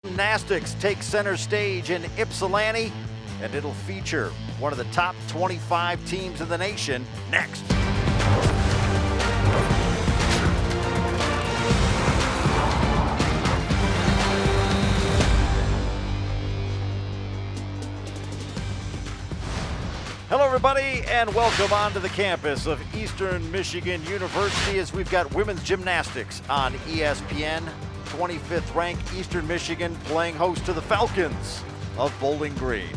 Gymnastics takes center stage in Ypsilanti, and it'll feature one of the top 25 teams in the nation next. Hello, everybody, and welcome onto the campus of Eastern Michigan University as we've got women's gymnastics on ESPN. 25th ranked Eastern Michigan playing host to the Falcons of Bowling Green.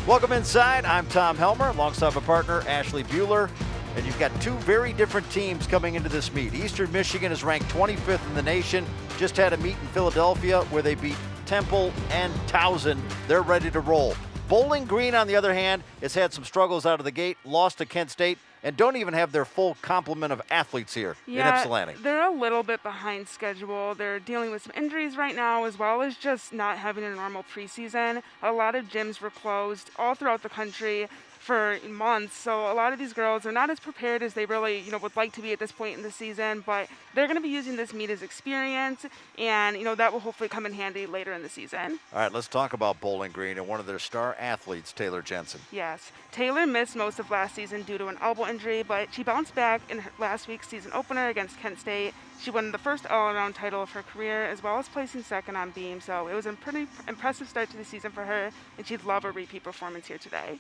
Welcome inside. I'm Tom Helmer alongside my partner Ashley Bueller. And you've got two very different teams coming into this meet. Eastern Michigan is ranked 25th in the nation. Just had a meet in Philadelphia where they beat Temple and Towson. They're ready to roll. Bowling Green, on the other hand, has had some struggles out of the gate, lost to Kent State, and don't even have their full complement of athletes here in Ypsilanti. They're a little bit behind schedule. They're dealing with some injuries right now, as well as just not having a normal preseason. A lot of gyms were closed all throughout the country for months, so a lot of these girls are not as prepared as they really would like to be at this point in the season, but they're going to be using this meet as experience, and that will hopefully come in handy later in the season. All right, let's talk about Bowling Green and one of their star athletes, Taylor Jensen. Yes, Taylor missed most of last season due to an elbow injury, but she bounced back in last week's season opener against Kent State. She won the first all-around title of her career, as well as placing second on beam, so it was a pretty impressive start to the season for her, and she'd love a repeat performance here today.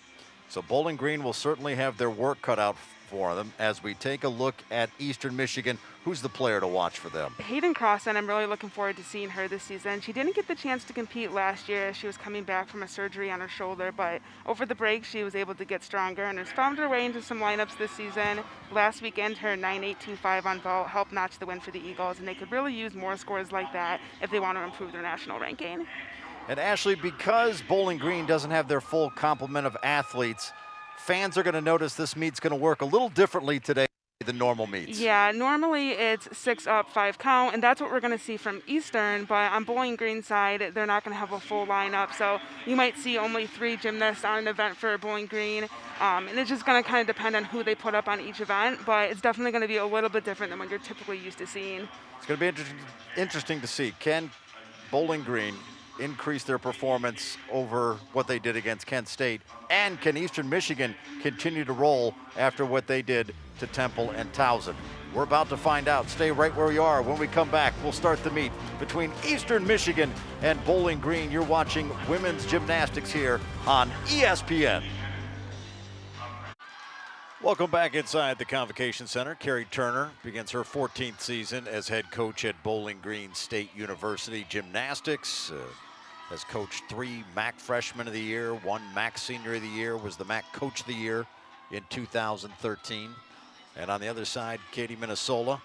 So Bowling Green will certainly have their work cut out for them as we take a look at Eastern Michigan. Who's the player to watch for them? Hayden Crossan, I'm really looking forward to seeing her this season. She didn't get the chance to compete last year as she was coming back from a surgery on her shoulder, but over the break she was able to get stronger and has found her way into some lineups this season. Last weekend her 9.825 on vault helped notch the win for the Eagles, and they could really use more scores like that if they want to improve their national ranking. And Ashley, because Bowling Green doesn't have their full complement of athletes, fans are going to notice this meet's going to work a little differently today than normal meets. Yeah, normally it's 6 up, 5 count, and that's what we're going to see from Eastern, but on Bowling Green's side, they're not going to have a full lineup, so you might see only 3 gymnasts on an event for Bowling Green, and it's just going to kind of depend on who they put up on each event, but it's definitely going to be a little bit different than what you're typically used to seeing. It's going to be interesting to see. Can Bowling Green increase their performance over what they did against Kent State? And can Eastern Michigan continue to roll after what they did to Temple and Towson? We're about to find out. Stay right where you are. When we come back, we'll start the meet between Eastern Michigan and Bowling Green. You're watching women's gymnastics here on ESPN. Welcome back inside the Convocation Center. Carrie Turner begins her 14th season as head coach at Bowling Green State University Gymnastics. Has coached 3 MAC Freshman of the Year, 1 MAC Senior of the Year, was the MAC Coach of the Year in 2013. And on the other side, Katie Minnesota.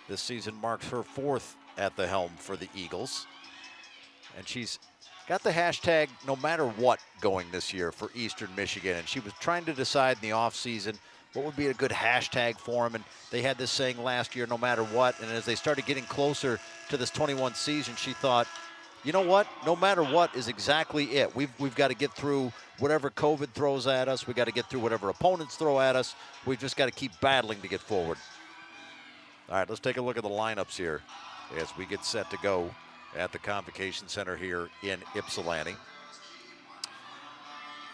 This season marks her 4th at the helm for the Eagles. And she's got the hashtag no matter what going this year for Eastern Michigan. And she was trying to decide in the offseason what would be a good hashtag for them. And they had this saying last year, no matter what. And as they started getting closer to this 21 season, she thought, you know what? No matter what is exactly it. We've got to get through whatever COVID throws at us. We've got to get through whatever opponents throw at us. We've just got to keep battling to get forward. All right, let's take a look at the lineups here as we get set to go at the Convocation Center here in Ypsilanti.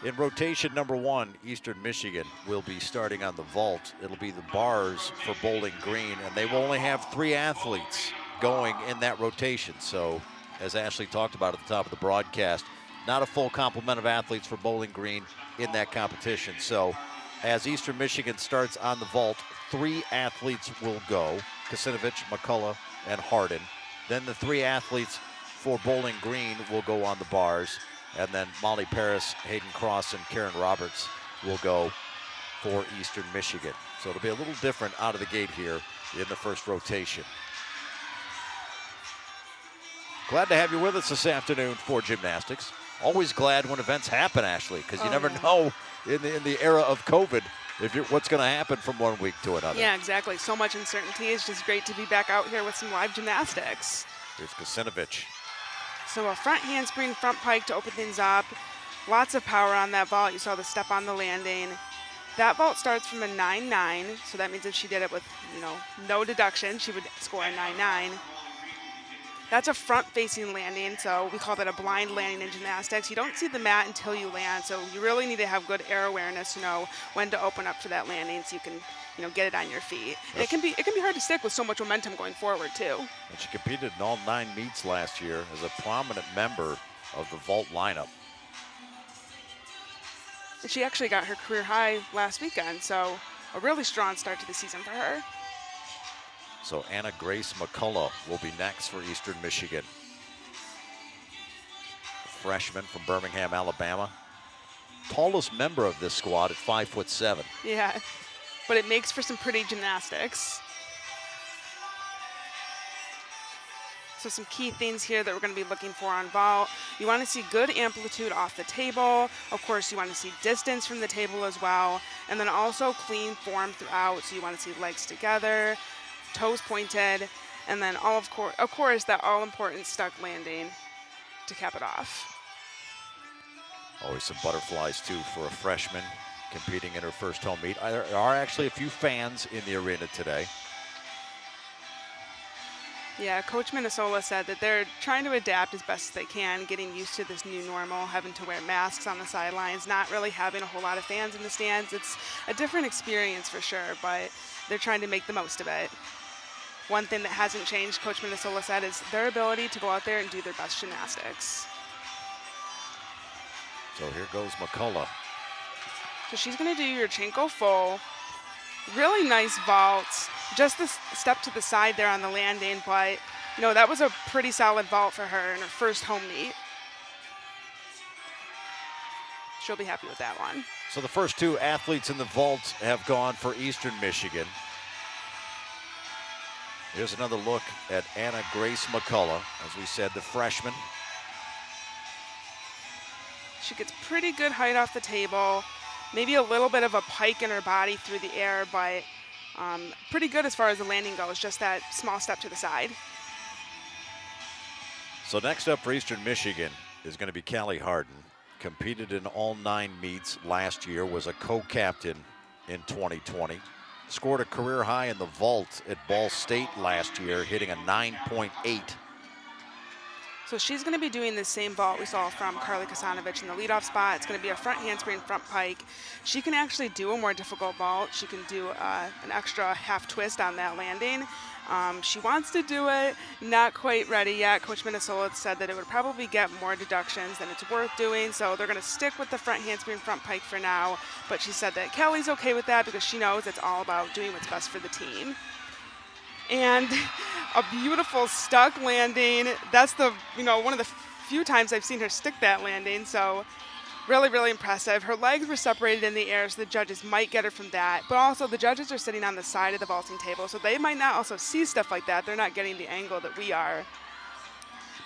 In rotation number 1, Eastern Michigan will be starting on the vault. It'll be the bars for Bowling Green, and they will only have 3 athletes going in that rotation. So, as Ashley talked about at the top of the broadcast, not a full complement of athletes for Bowling Green in that competition. So, as Eastern Michigan starts on the vault, 3 athletes will go: Kasinovich, McCullough, and Hardin. Then the 3 athletes for Bowling Green will go on the bars. And then Molly Paris, Hayden Cross, and Karen Roberts will go for Eastern Michigan. So it'll be a little different out of the gate here in the first rotation. Glad to have you with us this afternoon for gymnastics. Always glad when events happen, Ashley, because you never know in the era of COVID what's going to happen from one week to another. Yeah, exactly. So much uncertainty. It's just great to be back out here with some live gymnastics. Here's Kasinovich. So a front handspring, front pike to open things up. Lots of power on that vault. You saw the step on the landing. That vault starts from a 9.9, so that means if she did it with, no deduction, she would score a 9.9. That's a front-facing landing, so we call that a blind landing in gymnastics. You don't see the mat until you land, so you really need to have good air awareness to know when to open up for that landing so you can, get it on your feet. And it can be hard to stick with so much momentum going forward too. And she competed in all 9 meets last year as a prominent member of the vault lineup. And she actually got her career high last weekend, so a really strong start to the season for her. So Anna Grace McCullough will be next for Eastern Michigan. A freshman from Birmingham, Alabama. Tallest member of this squad at 5'7". Yeah, but it makes for some pretty gymnastics. So some key things here that we're going to be looking for on vault. You want to see good amplitude off the table. Of course, you want to see distance from the table as well. And then also clean form throughout. So you want to see legs together, toes pointed, and then of course that all-important stuck landing to cap it off. Always some butterflies too for a freshman competing in her first home meet. There are actually a few fans in the arena today. Yeah, Coach Minnesota said that they're trying to adapt as best as they can, getting used to this new normal, having to wear masks on the sidelines, not really having a whole lot of fans in the stands. It's a different experience for sure, but they're trying to make the most of it. One thing that hasn't changed, Coach Minnesota said, is their ability to go out there and do their best gymnastics. So here goes McCullough. So she's going to do your Chenko full. Really nice vault. Just the step to the side there on the landing, but that was a pretty solid vault for her in her first home meet. She'll be happy with that one. So the first 2 athletes in the vault have gone for Eastern Michigan. Here's another look at Anna Grace McCullough, as we said, the freshman. She gets pretty good height off the table, maybe a little bit of a pike in her body through the air, but pretty good as far as the landing goes, just that small step to the side. So next up for Eastern Michigan is going to be Callie Harden. Competed in all 9 meets last year, was a co-captain in 2020. Scored a career high in the vault at Ball State last year, hitting a 9.8. So she's going to be doing the same vault we saw from Carly Kasanovic in the leadoff spot. It's going to be a front handspring, front pike. She can actually do a more difficult vault. She can do an extra half twist on that landing. She wants to do it, not quite ready yet. Coach Minnesota said that it would probably get more deductions than it's worth doing, so they're going to stick with the front handspring, front pike for now. But she said that Kelly's okay with that because she knows it's all about doing what's best for the team. And a beautiful stuck landing. That's one of the few times I've seen her stick that landing, so really, really impressive. Her legs were separated in the air, so the judges might get her from that. But also, the judges are sitting on the side of the vaulting table, so they might not also see stuff like that. They're not getting the angle that we are.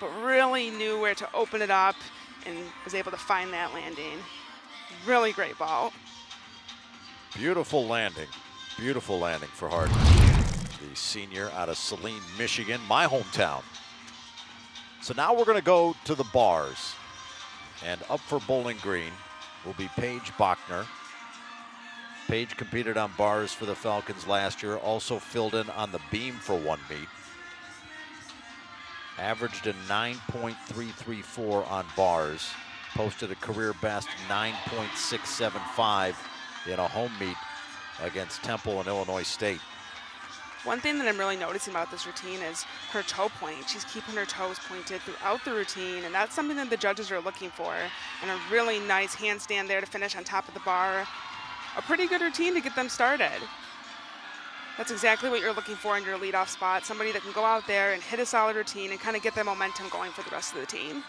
But really knew where to open it up and was able to find that landing. Really great vault. Beautiful landing for Harden. The senior out of Saline, Michigan, my hometown. So now we're going to go to the bars. And up for Bowling Green will be Paige Bachner. Paige competed on bars for the Falcons last year, also filled in on the beam for 1 meet. Averaged a 9.334 on bars. Posted a career best 9.675 in a home meet against Temple and Illinois State. One thing that I'm really noticing about this routine is her toe point. She's keeping her toes pointed throughout the routine, and that's something that the judges are looking for. And a really nice handstand there to finish on top of the bar. A pretty good routine to get them started. That's exactly what you're looking for in your leadoff spot. Somebody that can go out there and hit a solid routine and kind of get that momentum going for the rest of the team.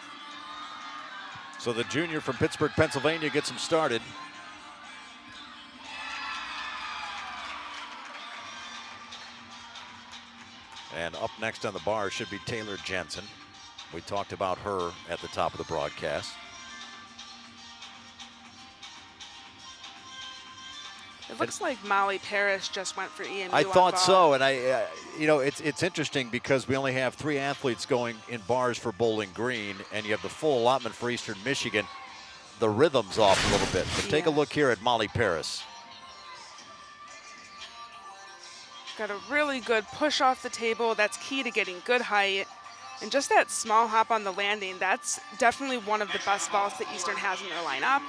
So the junior from Pittsburgh, Pennsylvania gets him started. And up next on the bar should be Taylor Jensen. We talked about her at the top of the broadcast. It looks like Molly Parrish just went for EMU. I thought so, and it's interesting because we only have 3 athletes going in bars for Bowling Green, and you have the full allotment for Eastern Michigan. The rhythm's off a little bit, but take a look here at Molly Parrish. Got a really good push off the table. That's key to getting good height. And just that small hop on the landing, that's definitely one of the best vaults that Eastern has in their lineup.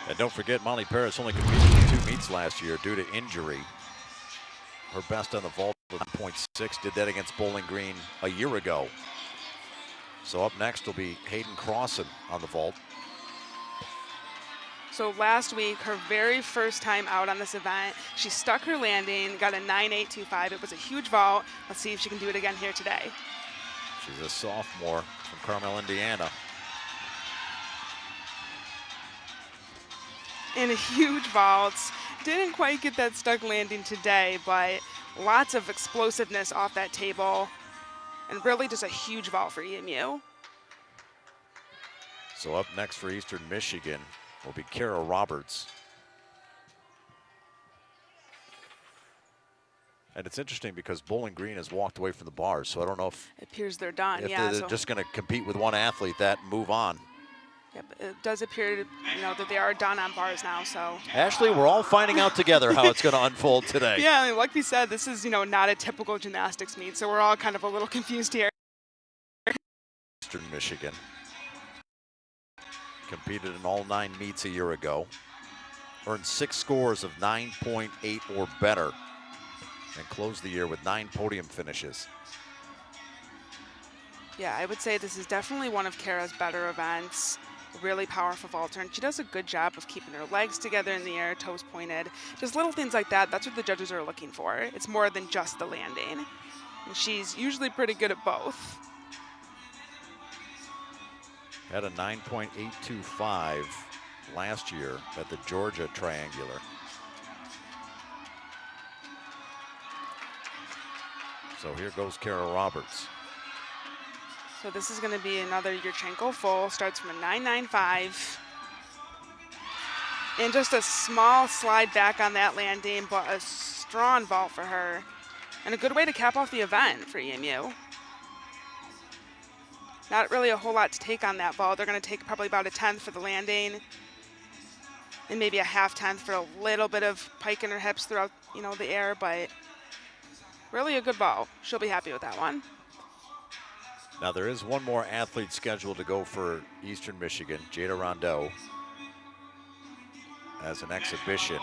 And don't forget, Molly Paris only competed in 2 meets last year due to injury. Her best on the vault was 9.6, did that against Bowling Green a year ago. So up next will be Hayden Crossan on the vault. So last week, her very first time out on this event, she stuck her landing, got a 9.825. It was a huge vault. Let's see if she can do it again here today. She's a sophomore from Carmel, Indiana. In a huge vault. Didn't quite get that stuck landing today, but lots of explosiveness off that table. And really just a huge vault for EMU. So up next for Eastern Michigan will be Kara Roberts. And it's interesting because Bowling Green has walked away from the bars, so I don't know if It appears they're done, if yeah. they're just going to compete with one athlete that and move on. Yep, it does appear, that they are done on bars now, so. Ashley, we're all finding out together how it's going to unfold today. Yeah, I mean, like we said, this is, not a typical gymnastics meet, so we're all kind of a little confused here. Eastern Michigan competed in all 9 meets a year ago, earned 6 scores of 9.8 or better, and closed the year with 9 podium finishes. Yeah, I would say this is definitely one of Kara's better events. Really powerful vaulter, and she does a good job of keeping her legs together in the air, toes pointed. Just little things like that, that's what the judges are looking for. It's more than just the landing. And she's usually pretty good at both. Had a 9.825 last year at the Georgia Triangular. So here goes Kara Roberts. So this is going to be another Yurchenko full. Starts from a 9.95. And just a small slide back on that landing, but a strong vault for her. And a good way to cap off the event for EMU. Not really a whole lot to take on that vault. They're going to take probably about a 10th for the landing. And maybe a half 10th for a little bit of pike in her hips throughout, the air. But really a good vault. She'll be happy with that one. Now there is one more athlete scheduled to go for Eastern Michigan, Jada Rondeau, as an exhibition.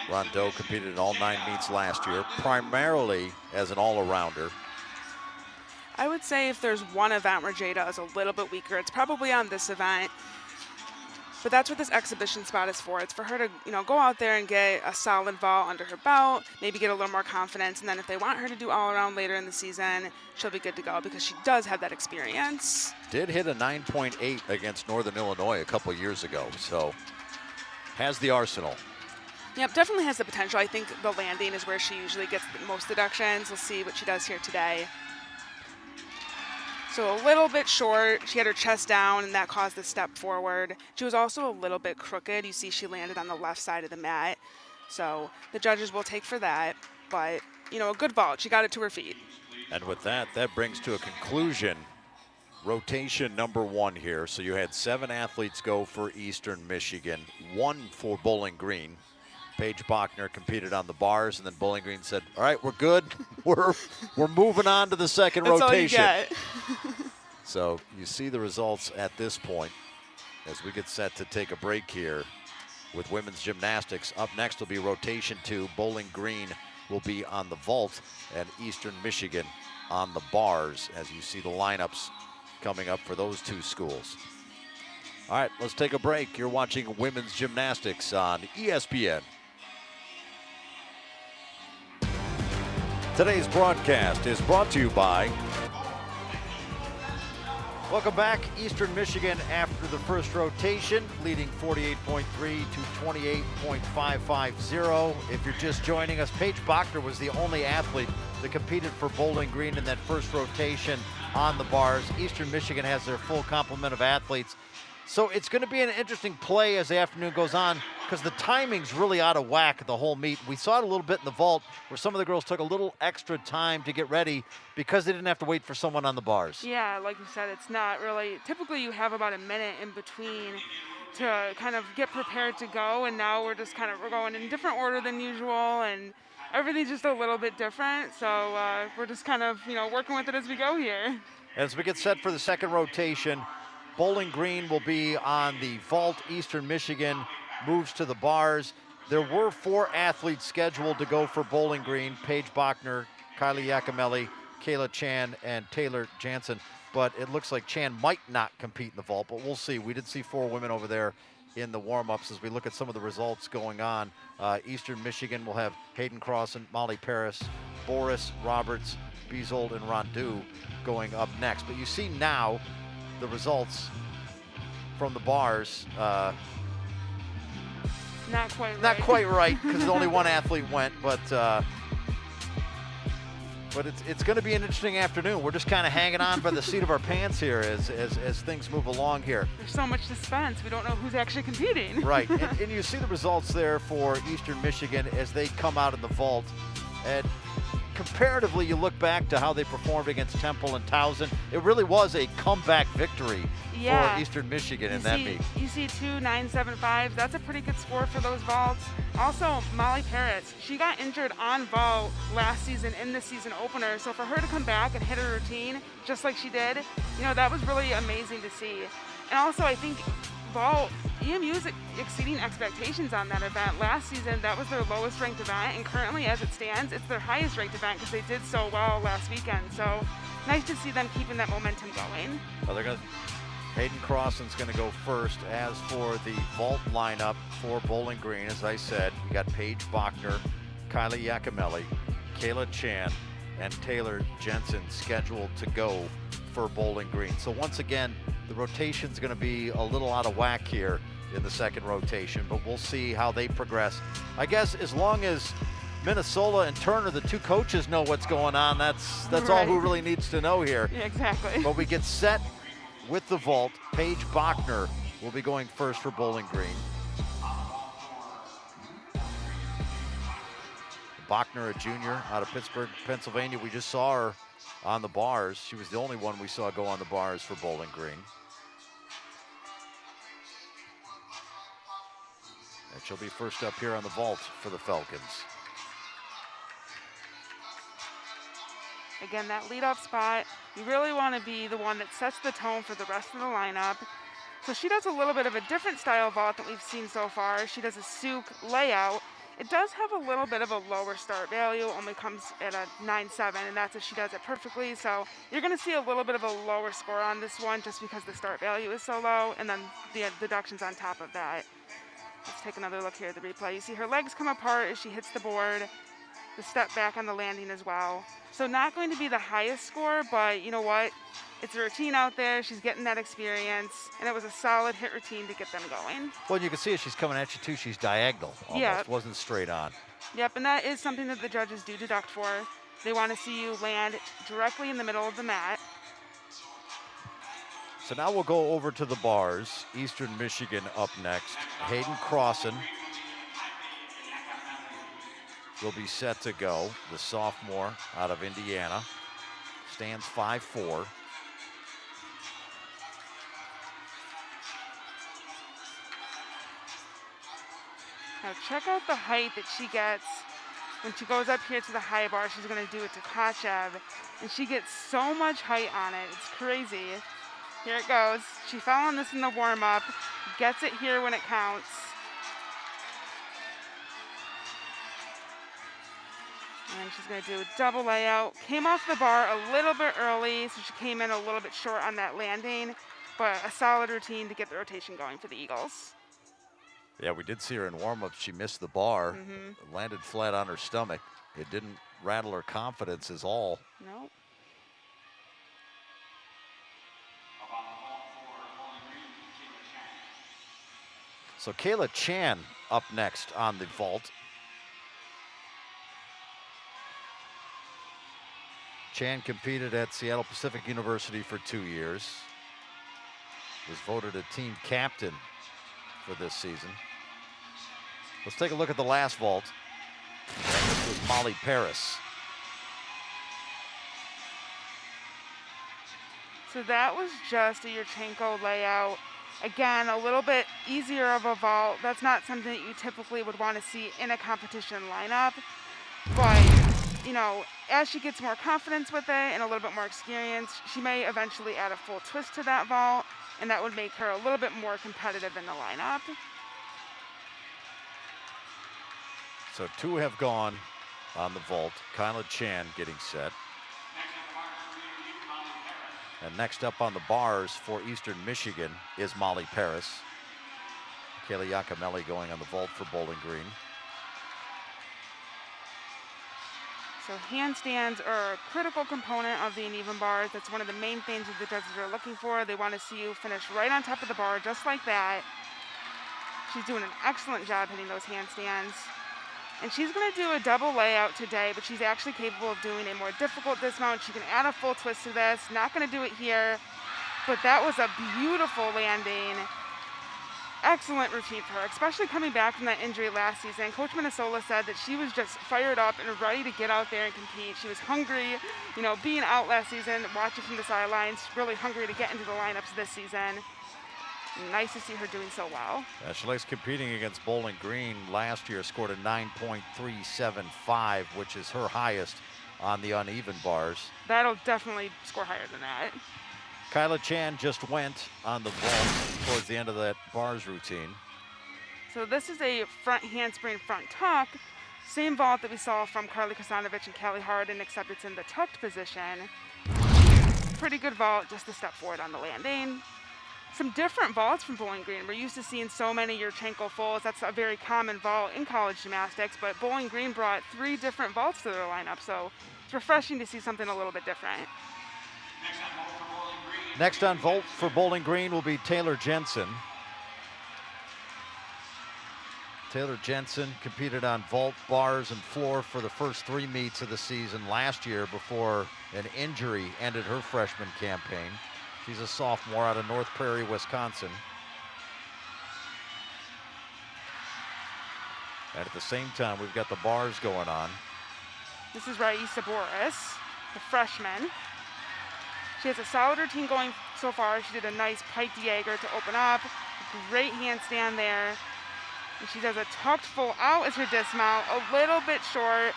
Rondeau competed in all 9 meets last year, primarily as an all-arounder. I would say if there's one event where Jada is a little bit weaker, it's probably on this event. But that's what this exhibition spot is for. It's for her to, go out there and get a solid vault under her belt, maybe get a little more confidence, and then if they want her to do all around later in the season, she'll be good to go because she does have that experience. Did hit a 9.8 against Northern Illinois a couple years ago, so has the arsenal. Yep, definitely has the potential. I think the landing is where she usually gets the most deductions. We'll see what she does here today. So a little bit short, she had her chest down and that caused the step forward. She was also a little bit crooked. You see she landed on the left side of the mat. So the judges will take for that, but a good vault. She got it to her feet. And with that, that brings to a conclusion rotation number 1 here. So you had 7 athletes go for Eastern Michigan, 1 for Bowling Green. Paige Bachner competed on the bars, and then Bowling Green said, all right, we're good. We're moving on to the second rotation. That's all you get. So you see the results at this point as we get set to take a break here with women's gymnastics. Up next will be rotation 2. Bowling Green will be on the vault and Eastern Michigan on the bars as you see the lineups coming up for those 2 schools. All right, let's take a break. You're watching women's gymnastics on ESPN. Today's broadcast is brought to you by... Welcome back. Eastern Michigan after the first rotation, leading 48.3 to 28.550. If you're just joining us, Paige Bachner was the only athlete that competed for Bowling Green in that first rotation on the bars. Eastern Michigan has their full complement of athletes. So it's going to be an interesting play as the afternoon goes on because the timing's really out of whack the whole meet. We saw it a little bit in the vault where some of the girls took a little extra time to get ready because they didn't have to wait for someone on the bars. Yeah, like you said, it's not really, typically you have about a minute in between to kind of get prepared to go, and now we're going in different order than usual, and everything's just a little bit different. So we're just kind of, working with it as we go here. As we get set for the second rotation, Bowling Green will be on the vault. Eastern Michigan moves to the bars. There were 4 athletes scheduled to go for Bowling Green: Paige Bachner, Kylie Yakimelli, Kayla Chan, and Taylor Jansen. But it looks like Chan might not compete in the vault, but we'll see. We did see 4 women over there in the warm-ups. As we look at some of the results going on, Eastern Michigan will have Hayden Crossan, Molly Paris, Boris Roberts, Beazold, and Rondu going up next. But you see now the results from the bars. Not quite right. Not quite right, because only one athlete went, but it's going to be an interesting afternoon. We're just kind of hanging on by the seat of our pants here as things move along here. There's so much suspense. We don't know who's actually competing. Right, and you see the results there for Eastern Michigan as they come out in the vault. And comparatively, you look back to how they performed against Temple and Towson. It really was a comeback victory for Eastern Michigan in that meet. You see 2 9.75s. That's a pretty good score for those vaults. Also, Molly Paris, she got injured on vault last season in the season opener. So for her to come back and hit her routine just like she did, that was really amazing to see. And also, I think vault, EMU is exceeding expectations on that event. Last season, that was their lowest ranked event, and currently, as it stands, it's their highest ranked event because they did so well last weekend. So nice to see them keeping that momentum going. Well, Hayden Crossan's going to go first. As for the vault lineup for Bowling Green, as I said, we got Paige Bachner, Kylie Yakimelli, Kayla Chan, and Taylor Jensen scheduled to go for Bowling Green. So once again, the rotation's going to be a little out of whack here in the second rotation, but we'll see how they progress. I guess as long as Minnesota and Turner, the 2 coaches, know what's going on, that's right. all who really needs to know here. Yeah, exactly. But we get set with the vault. Paige Bachner will be going first for Bowling Green. Bachner, a junior out of Pittsburgh, Pennsylvania. We just saw her on the bars. She was the only one we saw go on the bars for Bowling Green. And she'll be first up here on the vault for the Falcons. Again, that leadoff spot, you really want to be the one that sets the tone for the rest of the lineup. So she does a little bit of a different style vault that we've seen so far. She does a Souk layout. It does have a little bit of a lower start value, only comes at a 9.7, and that's if she does it perfectly. So you're going to see a little bit of a lower score on this one just because the start value is so low, and then the deductions on top of that. Let's take another look here at the replay. You see her legs come apart as she hits the board, the step back on the landing as well. So not going to be the highest score, but you know what? It's a routine out there. She's getting that experience, and it was a solid hit routine to get them going. Well, you can see as she's coming at you, too. She's diagonal almost. Yeah. Wasn't straight on. Yep, and that is something that the judges do deduct for. They want to see you land directly in the middle of the mat. So now we'll go over to the bars. Eastern Michigan up next. Hayden Crossan will be set to go. The sophomore out of Indiana. Stands 5'4". Now check out the height that she gets when she goes up here to the high bar. She's going to do it to Kachev, and she gets so much height on it. It's crazy. Here it goes. She fell on this in the warm-up, gets it here when it counts. And she's going to do a double layout. Came off the bar a little bit early, so she came in a little bit short on that landing, but a solid routine to get the rotation going for the Eagles. Yeah, we did see her in warm-up. She missed the bar, landed flat on her stomach. It didn't rattle her confidence at all. Nope. So Kayla Chan up next on the vault. Chan competed at Seattle Pacific University for 2 years. Was voted a team captain for this season. Let's take a look at the last vault. And this was Molly Paris. So that was just a Yurchenko layout. Again, a little bit easier of a vault. That's not something that you typically would want to see in a competition lineup. But, you know, as she gets more confidence with it and a little bit more experience, she may eventually add a full twist to that vault, and that would make her a little bit more competitive in the lineup. So 2 have gone on the vault. Kyla Chan getting set. And next up on the bars for Eastern Michigan is Molly Paris. Kayla Iacomelli going on the vault for Bowling Green. So handstands are a critical component of the uneven bars. That's one of the main things that the judges are looking for. They want to see you finish right on top of the bar, just like that. She's doing an excellent job hitting those handstands. And she's going to do a double layout today, but she's actually capable of doing a more difficult dismount. She can add a full twist to this. Not going to do it here, but that was a beautiful landing. Excellent routine for her, especially coming back from that injury last season. Coach Minnesota said that she was just fired up and ready to get out there and compete. She was hungry, you know, being out last season, watching from the sidelines, really hungry to get into the lineups this season. Nice to see her doing so well. She likes competing against Bowling Green. Last year scored a 9.375, which is her highest on the uneven bars. That'll definitely score higher than that. Kyla Chan just went on the vault towards the end of that bars routine. So this is a front handspring front tuck. Same vault that we saw from Carly Kasanovic and Callie Harden, except it's in the tucked position. Pretty good vault, just a step forward on the landing. Some different vaults from Bowling Green. We're used to seeing so many Yurchenko fulls. That's a very common vault in college gymnastics, but Bowling Green brought 3 different vaults to their lineup, so it's refreshing to see something a little bit different. Next on vault for Bowling Green will be Taylor Jensen. Taylor Jensen competed on vault, bars, and floor for the first 3 meets of the season last year before an injury ended her freshman campaign. She's a sophomore out of North Prairie, Wisconsin. And at the same time, we've got the bars going on. This is Raisa Boris, the freshman. She has a solid routine going so far. She did a nice pike Jaeger to open up. Great handstand there. And she does a tucked full out as her dismount, a little bit short.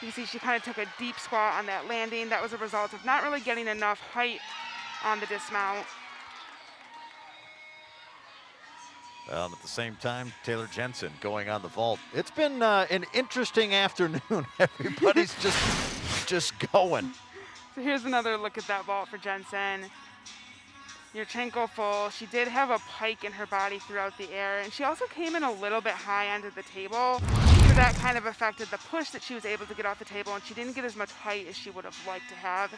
You can see she kind of took a deep squat on that landing. That was a result of not really getting enough height on the dismount. Well, at the same time, Taylor Jensen going on the vault. It's been an interesting afternoon. Everybody's just going. So here's another look at that vault for Jensen. Yurchenko full. She did have a pike in her body throughout the air, and she also came in a little bit high onto the table. So that kind of affected the push that she was able to get off the table, and she didn't get as much height as she would have liked to have.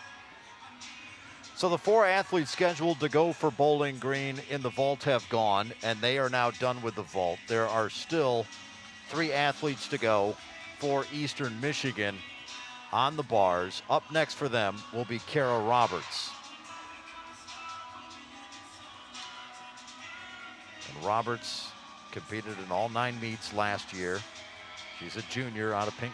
So the 4 athletes scheduled to go for Bowling Green in the vault have gone, and they are now done with the vault. There are still 3 athletes to go for Eastern Michigan on the bars. Up next for them will be Kara Roberts. And Roberts competed in all 9 meets last year. She's a junior out of Pink.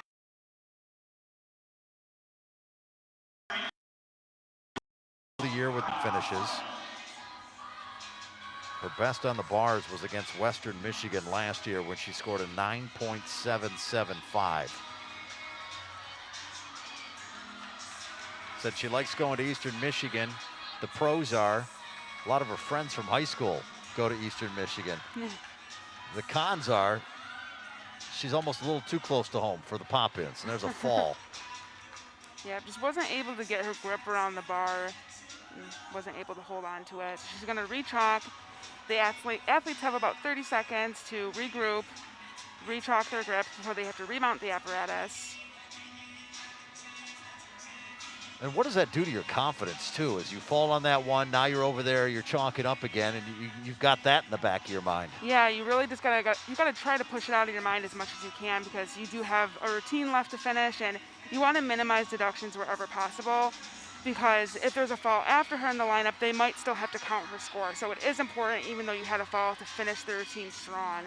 The year with the finishes. Her best on the bars was against Western Michigan last year when she scored a 9.775. Said she likes going to Eastern Michigan. The pros are, a lot of her friends from high school go to Eastern Michigan. The cons are, she's almost a little too close to home for the pop-ins, and there's a fall. Yeah, just wasn't able to get her grip around the bar. Wasn't able to hold on to it. She's going to re-chalk. The athletes have about 30 seconds to regroup, re-chalk their grips before they have to remount the apparatus. And what does that do to your confidence, too? As you fall on that one, now you're over there, you're chalking up again, and you've got that in the back of your mind. Yeah, you really just gotta try to push it out of your mind as much as you can, because you do have a routine left to finish, and you want to minimize deductions wherever possible. Because if there's a fall after her in the lineup, they might still have to count her score. So it is important, even though you had a fall, to finish the routine strong.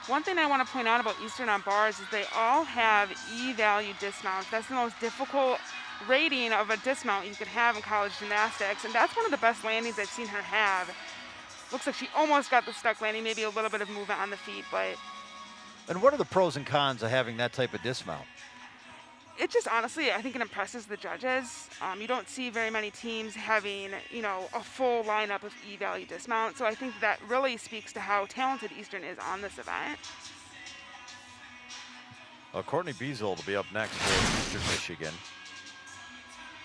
One thing I want to point out about Eastern on bars is they all have E-value dismounts. That's the most difficult rating of a dismount you could have in college gymnastics, and that's one of the best landings I've seen her have. Looks like she almost got the stuck landing, maybe a little bit of movement on the feet, but And what are the pros and cons of having that type of dismount? It just honestly, I think it impresses the judges. You don't see very many teams having, a full lineup of E-value dismount. So I think that really speaks to how talented Eastern is on this event. Well, Courtney Beazold will be up next for Eastern Michigan.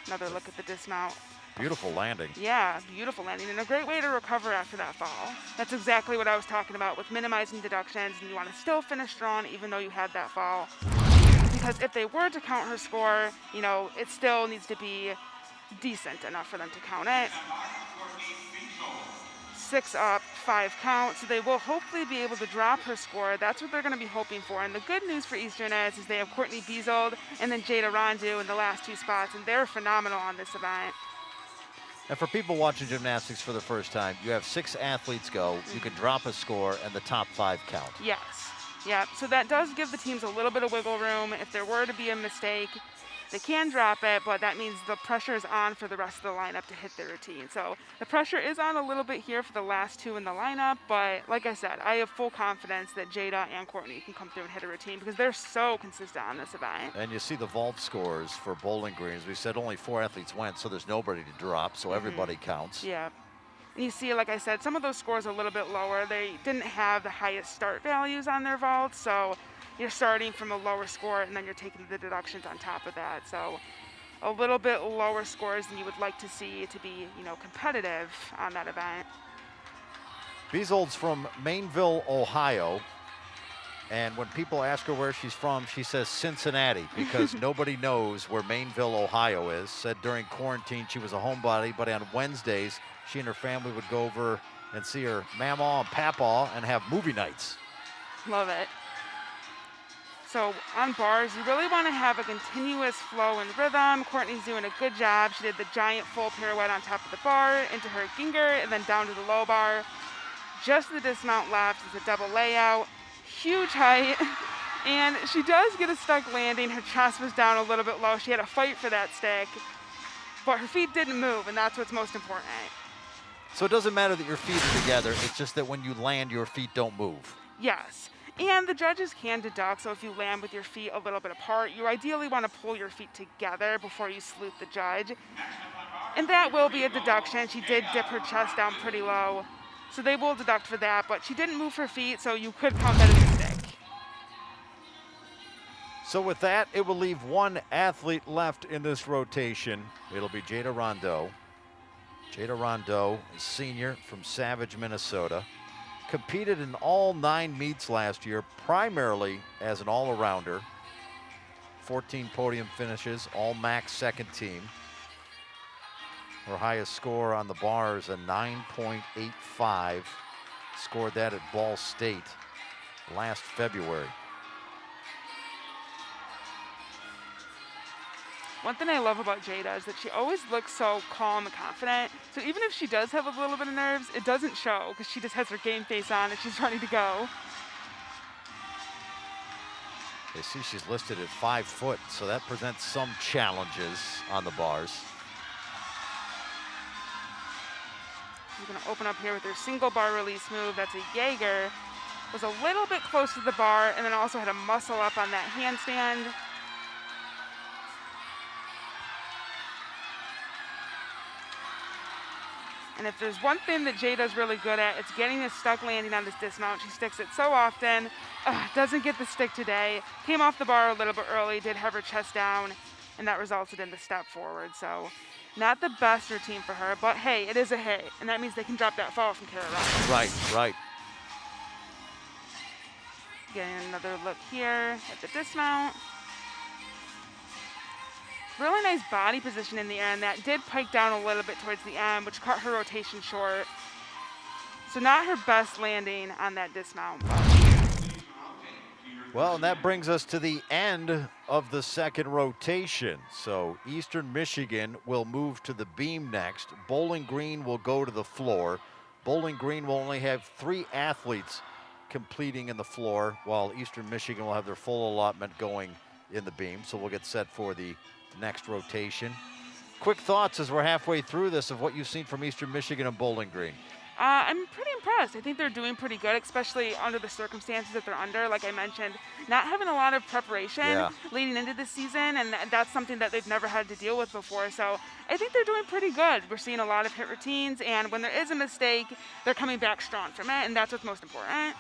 Another look at the dismount. Beautiful landing. Yeah, beautiful landing and a great way to recover after that fall. That's exactly what I was talking about with minimizing deductions, and you want to still finish strong even though you had that fall. Because if they were to count her score, it still needs to be decent enough for them to count it. 6 up, 5 count, so they will hopefully be able to drop her score. That's what they're going to be hoping for. And the good news for Eastern is they have Courtney Beazold and then Jada Rondu in the last 2 spots, and they're phenomenal on this event. And for people watching gymnastics for the first time, you have 6 athletes go. You can drop a score, and the top 5 count. Yes. Yeah, so that does give the teams a little bit of wiggle room. If there were to be a mistake, they can drop it, but that means the pressure is on for the rest of the lineup to hit their routine. So the pressure is on a little bit here for the last 2 in the lineup, but like I said, I have full confidence that Jada and Courtney can come through and hit a routine because they're so consistent on this event. And you see the vault scores for Bowling Green. As we said, only 4 athletes went, so there's nobody to drop, so everybody counts. Yeah. And you see, like I said, some of those scores are a little bit lower. They didn't have the highest start values on their vaults, so you're starting from a lower score and then you're taking the deductions on top of that. So a little bit lower scores than you would like to see to be, competitive on that event. Beazold's from Mainville, Ohio. And when people ask her where she's from, she says Cincinnati because nobody knows where Mainville, Ohio is. Said during quarantine she was a homebody, but on Wednesdays she and her family would go over and see her mamaw and papaw and have movie nights. Love it. So on bars, you really want to have a continuous flow and rhythm. Courtney's doing a good job. She did the giant full pirouette on top of the bar, into her ginger, and then down to the low bar. Just the dismount left is a double layout. Huge height. And she does get a stuck landing. Her chest was down a little bit low. She had to fight for that stick. But her feet didn't move, and that's what's most important. So it doesn't matter that your feet are together. It's just that when you land, your feet don't move. Yes. And the judges can deduct, so if you land with your feet a little bit apart, you ideally want to pull your feet together before you salute the judge. And that will be a deduction. She did dip her chest down pretty low, so they will deduct for that, but she didn't move her feet, so you could count that as a stick. So with that, it will leave 1 athlete left in this rotation. It'll be Jada Rondu. Jada Rondu, a senior from Savage, Minnesota. Competed in all 9 meets last year, primarily as an all-arounder. 14 podium finishes, all MAC second team. Her highest score on the bar is a 9.85. Scored that at Ball State last February. One thing I love about Jada is that she always looks so calm and confident. So even if she does have a little bit of nerves, it doesn't show because she just has her game face on and she's ready to go. They see she's listed at 5 foot, so that presents some challenges on the bars. She's going to open up here with her single bar release move. That's a Jaeger. Was a little bit close to the bar and then also had a muscle up on that handstand. And if there's one thing that Jada's really good at, it's getting a stuck landing on this dismount. She sticks it so often. Doesn't get the stick today. Came off the bar a little bit early, did have her chest down, and that resulted in the step forward. So not the best routine for her, but hey, it is a hit, and that means they can drop that fall from Kara Roberts. Right. Getting another look here at the dismount. Really nice body position in the air, and that did pike down a little bit towards the end, which cut her rotation short. So not her best landing on that dismount. Well, and that brings us to the end of the second rotation. So Eastern Michigan will move to the beam next. Bowling Green will go to the floor. Bowling Green will only have 3 athletes completing in the floor, while Eastern Michigan will have their full allotment going in the beam. So we'll get set for the next rotation. Quick thoughts as we're halfway through this of what you've seen from Eastern Michigan and Bowling Green. I'm pretty impressed. I think they're doing pretty good, especially under the circumstances that they're under. Like I mentioned, not having a lot of preparation leading into the season, and that's something that they've never had to deal with before. So I think they're doing pretty good. We're seeing a lot of hit routines, and when there is a mistake, they're coming back strong from it, and that's what's most important.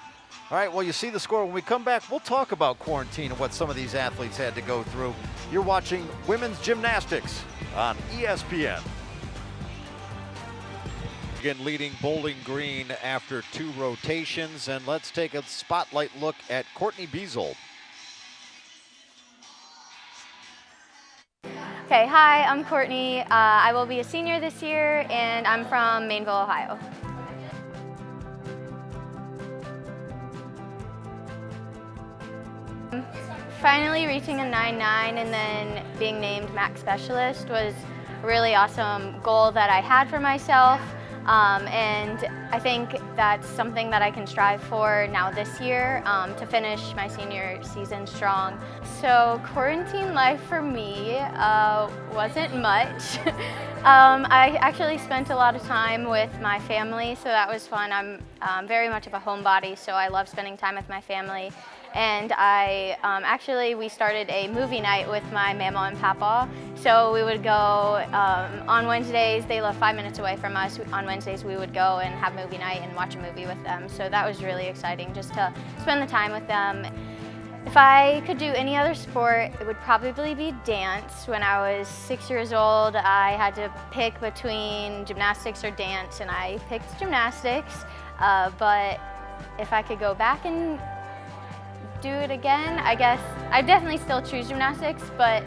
All right, well, you see the score. When we come back, we'll talk about quarantine and what some of these athletes had to go through. You're watching women's gymnastics on ESPN. Again, leading Bowling Green after 2 rotations, and let's take a spotlight look at Courtney Beazold. Okay, hi, I'm Courtney. I will be a senior this year, and I'm from Maineville, Ohio. Finally reaching a 9.9 and then being named MAC Specialist was a really awesome goal that I had for myself. And I think that's something that I can strive for now this year, to finish my senior season strong. So quarantine life for me wasn't much. I actually spent a lot of time with my family, so that was fun. I'm very much of a homebody, so I love spending time with my family. And we started a movie night with my mama and papa. So we would go on Wednesdays. They live 5 minutes away from us. On Wednesdays we would go and have movie night and watch a movie with them. So that was really exciting, just to spend the time with them. If I could do any other sport, it would probably be dance. When I was 6 years old, I had to pick between gymnastics or dance, and I picked gymnastics. But if I could go back and do it again, I guess I'd definitely still choose gymnastics, but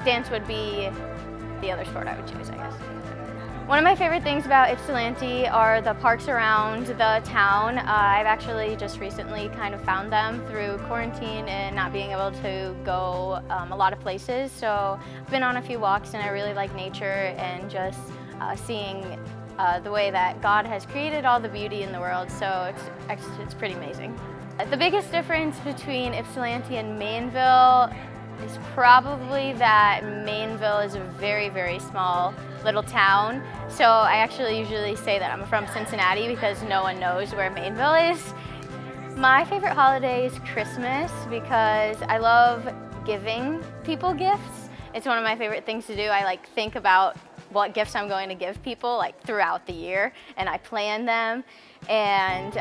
dance would be the other sport I would choose, I guess. One of my favorite things about Ypsilanti are the parks around the town. I've actually just recently kind of found them through quarantine and not being able to go a lot of places. So I've been on a few walks, and I really like nature and just seeing the way that God has created all the beauty in the world. So it's pretty amazing. The biggest difference between Ypsilanti and Maineville is probably that Maineville is a very, very small little town. So I actually usually say that I'm from Cincinnati because no one knows where Maineville is. My favorite holiday is Christmas because I love giving people gifts. It's one of my favorite things to do. I think about what gifts I'm going to give people throughout the year, and I plan them. And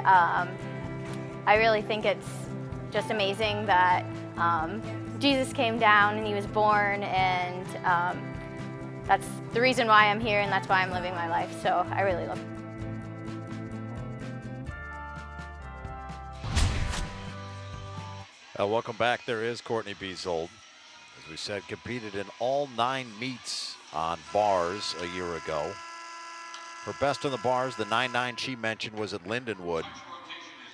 I really think it's just amazing that Jesus came down and he was born, and that's the reason why I'm here, and that's why I'm living my life. So I really love it. Welcome back. There is Courtney Beazold. As we said, competed in all 9 meets on bars a year ago. Her best on the bars, the 9.9 she mentioned, was at Lindenwood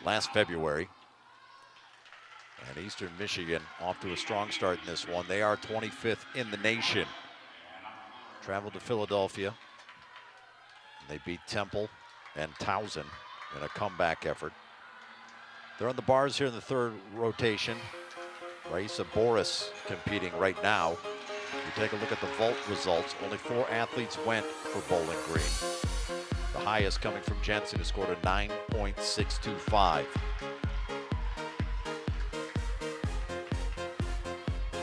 last February. And Eastern Michigan off to a strong start in this one. They are 25th in the nation. Traveled to Philadelphia. They beat Temple and Towson in a comeback effort. They're on the bars here in the 3rd rotation. Raisa Boris competing right now. You take a look at the vault results. Only 4 athletes went for Bowling Green. The highest coming from Jensen, who scored a 9.625.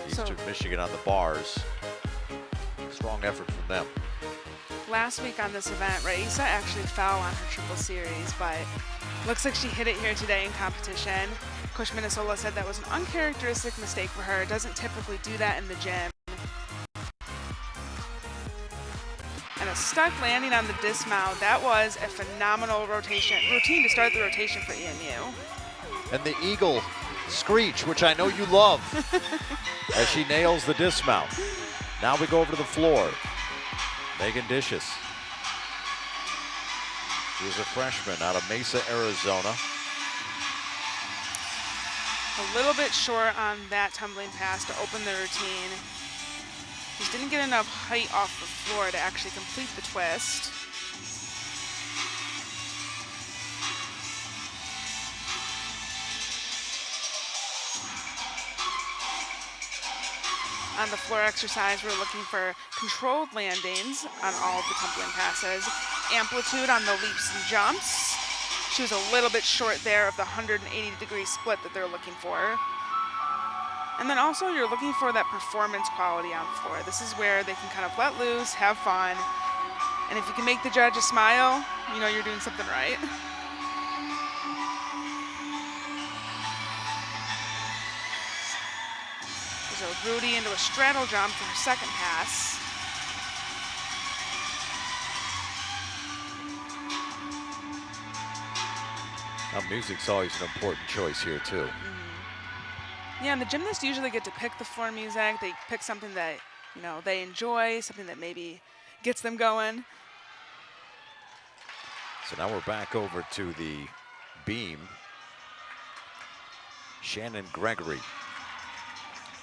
Eastern Michigan on the bars. Strong effort from them. Last week on this event, Raisa actually fell on her triple series, but looks like she hit it here today in competition. Coach Minnesota said that was an uncharacteristic mistake for her. Doesn't typically do that in the gym. And a stuck landing on the dismount. That was a phenomenal routine to start the rotation for EMU. And the eagle screech, which I know you love, as she nails the dismount. Now we go over to the floor. Megan Dishes. She was a freshman out of Mesa, Arizona. A little bit short on that tumbling pass to open the routine. Just didn't get enough height off the floor to actually complete the twist. On the floor exercise, we're looking for controlled landings on all of the tumbling passes, amplitude on the leaps and jumps. She She was a little bit short there of the 180-degree split that they're looking for. And then also you're looking for that performance quality on the floor. This is where they can kind of let loose, have fun. And if you can make the judges smile, you know you're doing something right. There's a Rudy into a straddle jump for her second pass. Now, music's always an important choice here, too. Yeah, and the gymnasts usually get to pick the floor music. They pick something that, you know, they enjoy, something that maybe gets them going. So now we're back over to the beam. Shannon Gregory.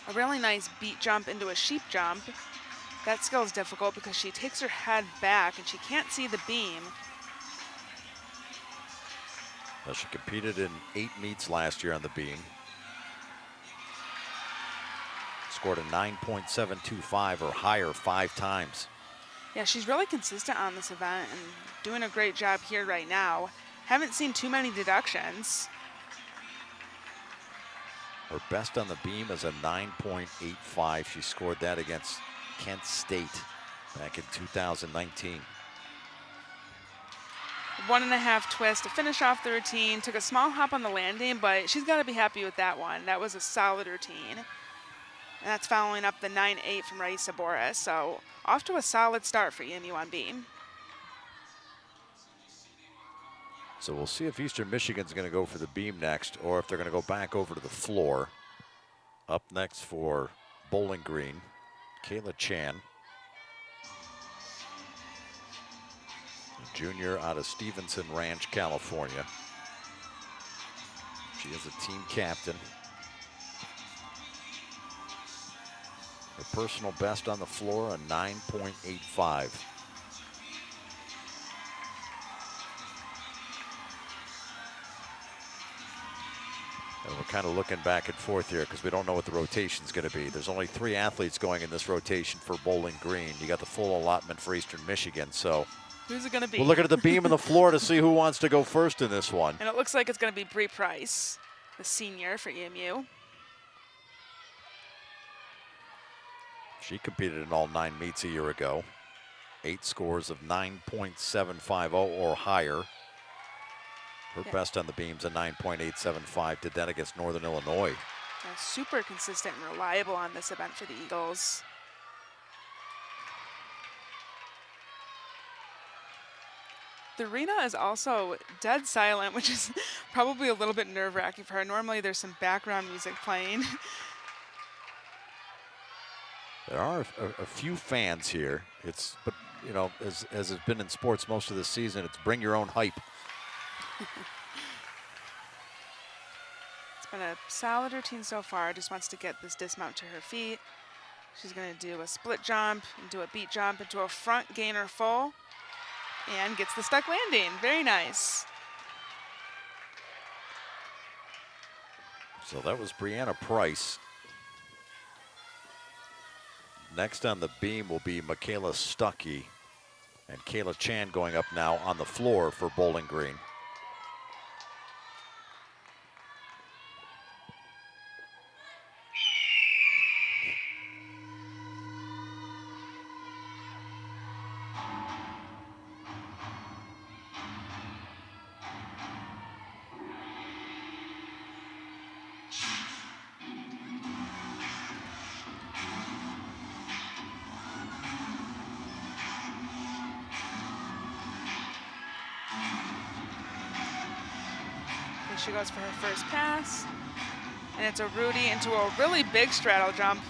A really nice beat jump into a sheep jump. That skill is difficult because she takes her head back and she can't see the beam. Well, she competed in 8 meets last year on the beam. Scored a 9.725 or higher 5 times. Yeah, she's really consistent on this event and doing a great job here right now. Haven't seen too many deductions. Her best on the beam is a 9.85. She scored that against Kent State back in 2019. 1.5 twist to finish off the routine. Took a small hop on the landing, but she's got to be happy with that one. That was a solid routine. And that's following up the 9.8 from Raisa Boris. So off to a solid start for EMU on beam. So we'll see if Eastern Michigan's going to go for the beam next or if they're going to go back over to the floor. Up next for Bowling Green, Kayla Chan. A junior out of Stevenson Ranch, California. She is a team captain. Her personal best on the floor, a 9.85. And we're kind of looking back and forth here because we don't know what the rotation's going to be. There's only 3 athletes going in this rotation for Bowling Green. You got the full allotment for Eastern Michigan, so who's it going to be? we're looking at the beam and the floor to see who wants to go first in this one. And it looks like it's going to be Bree Price, the senior for EMU. She competed in all 9 meets a year ago. 8 scores of 9.750 or higher. Her best on the beam's a 9.875. Did that against Northern Illinois. Super consistent and reliable on this event for the Eagles. The arena is also dead silent, which is probably a little bit nerve-wracking for her. Normally there's some background music playing. There are a few fans here. But you know, as has been in sports most of the season, it's bring your own hype. It's been a solid routine so far. Just wants to get this dismount to her feet. She's going to do a split jump, into a beat jump, into a front gainer full, and gets the stuck landing. Very nice. So that was Brianna Price. Next on the beam will be Michaela Stuckey, and Kayla Chan going up now on the floor for Bowling Green. She goes for her first pass, and it's a Rudy into a really big straddle jump.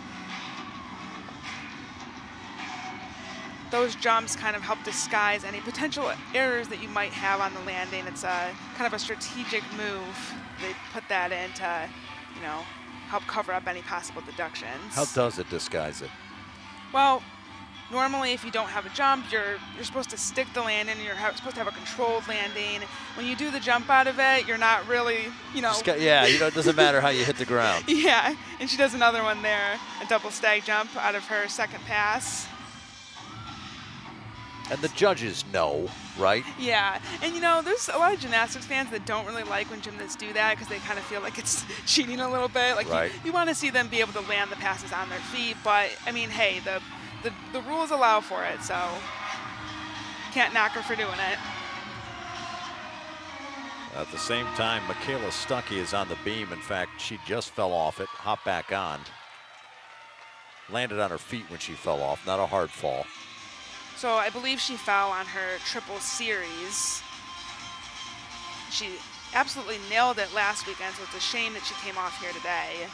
Those jumps kind of help disguise any potential errors that you might have on the landing. It's a kind of a strategic move. They put that in to, you know, help cover up any possible deductions. How does it disguise it? Well, normally if you don't have a jump, you're supposed to stick the landing, you're supposed to have a controlled landing. When you do the jump out of it, you're not really, you know. It doesn't matter how you hit the ground. Yeah, and she does another one there, a double stag jump out of her second pass. And the judges know, right? Yeah, and you know, there's a lot of gymnastics fans that don't really like when gymnasts do that because they kind of feel like it's cheating a little bit. Like Right. you want to see them be able to land the passes on their feet, but I mean, hey, the rules allow for it, so can't knock her for doing it. At the same time, Michaela Stuckey is on the beam. In fact, she just fell off it, hopped back on. Landed on her feet when she fell off, not a hard fall. So I believe she fell on her triple series. She absolutely nailed it last weekend, so it's a shame that she came off here today.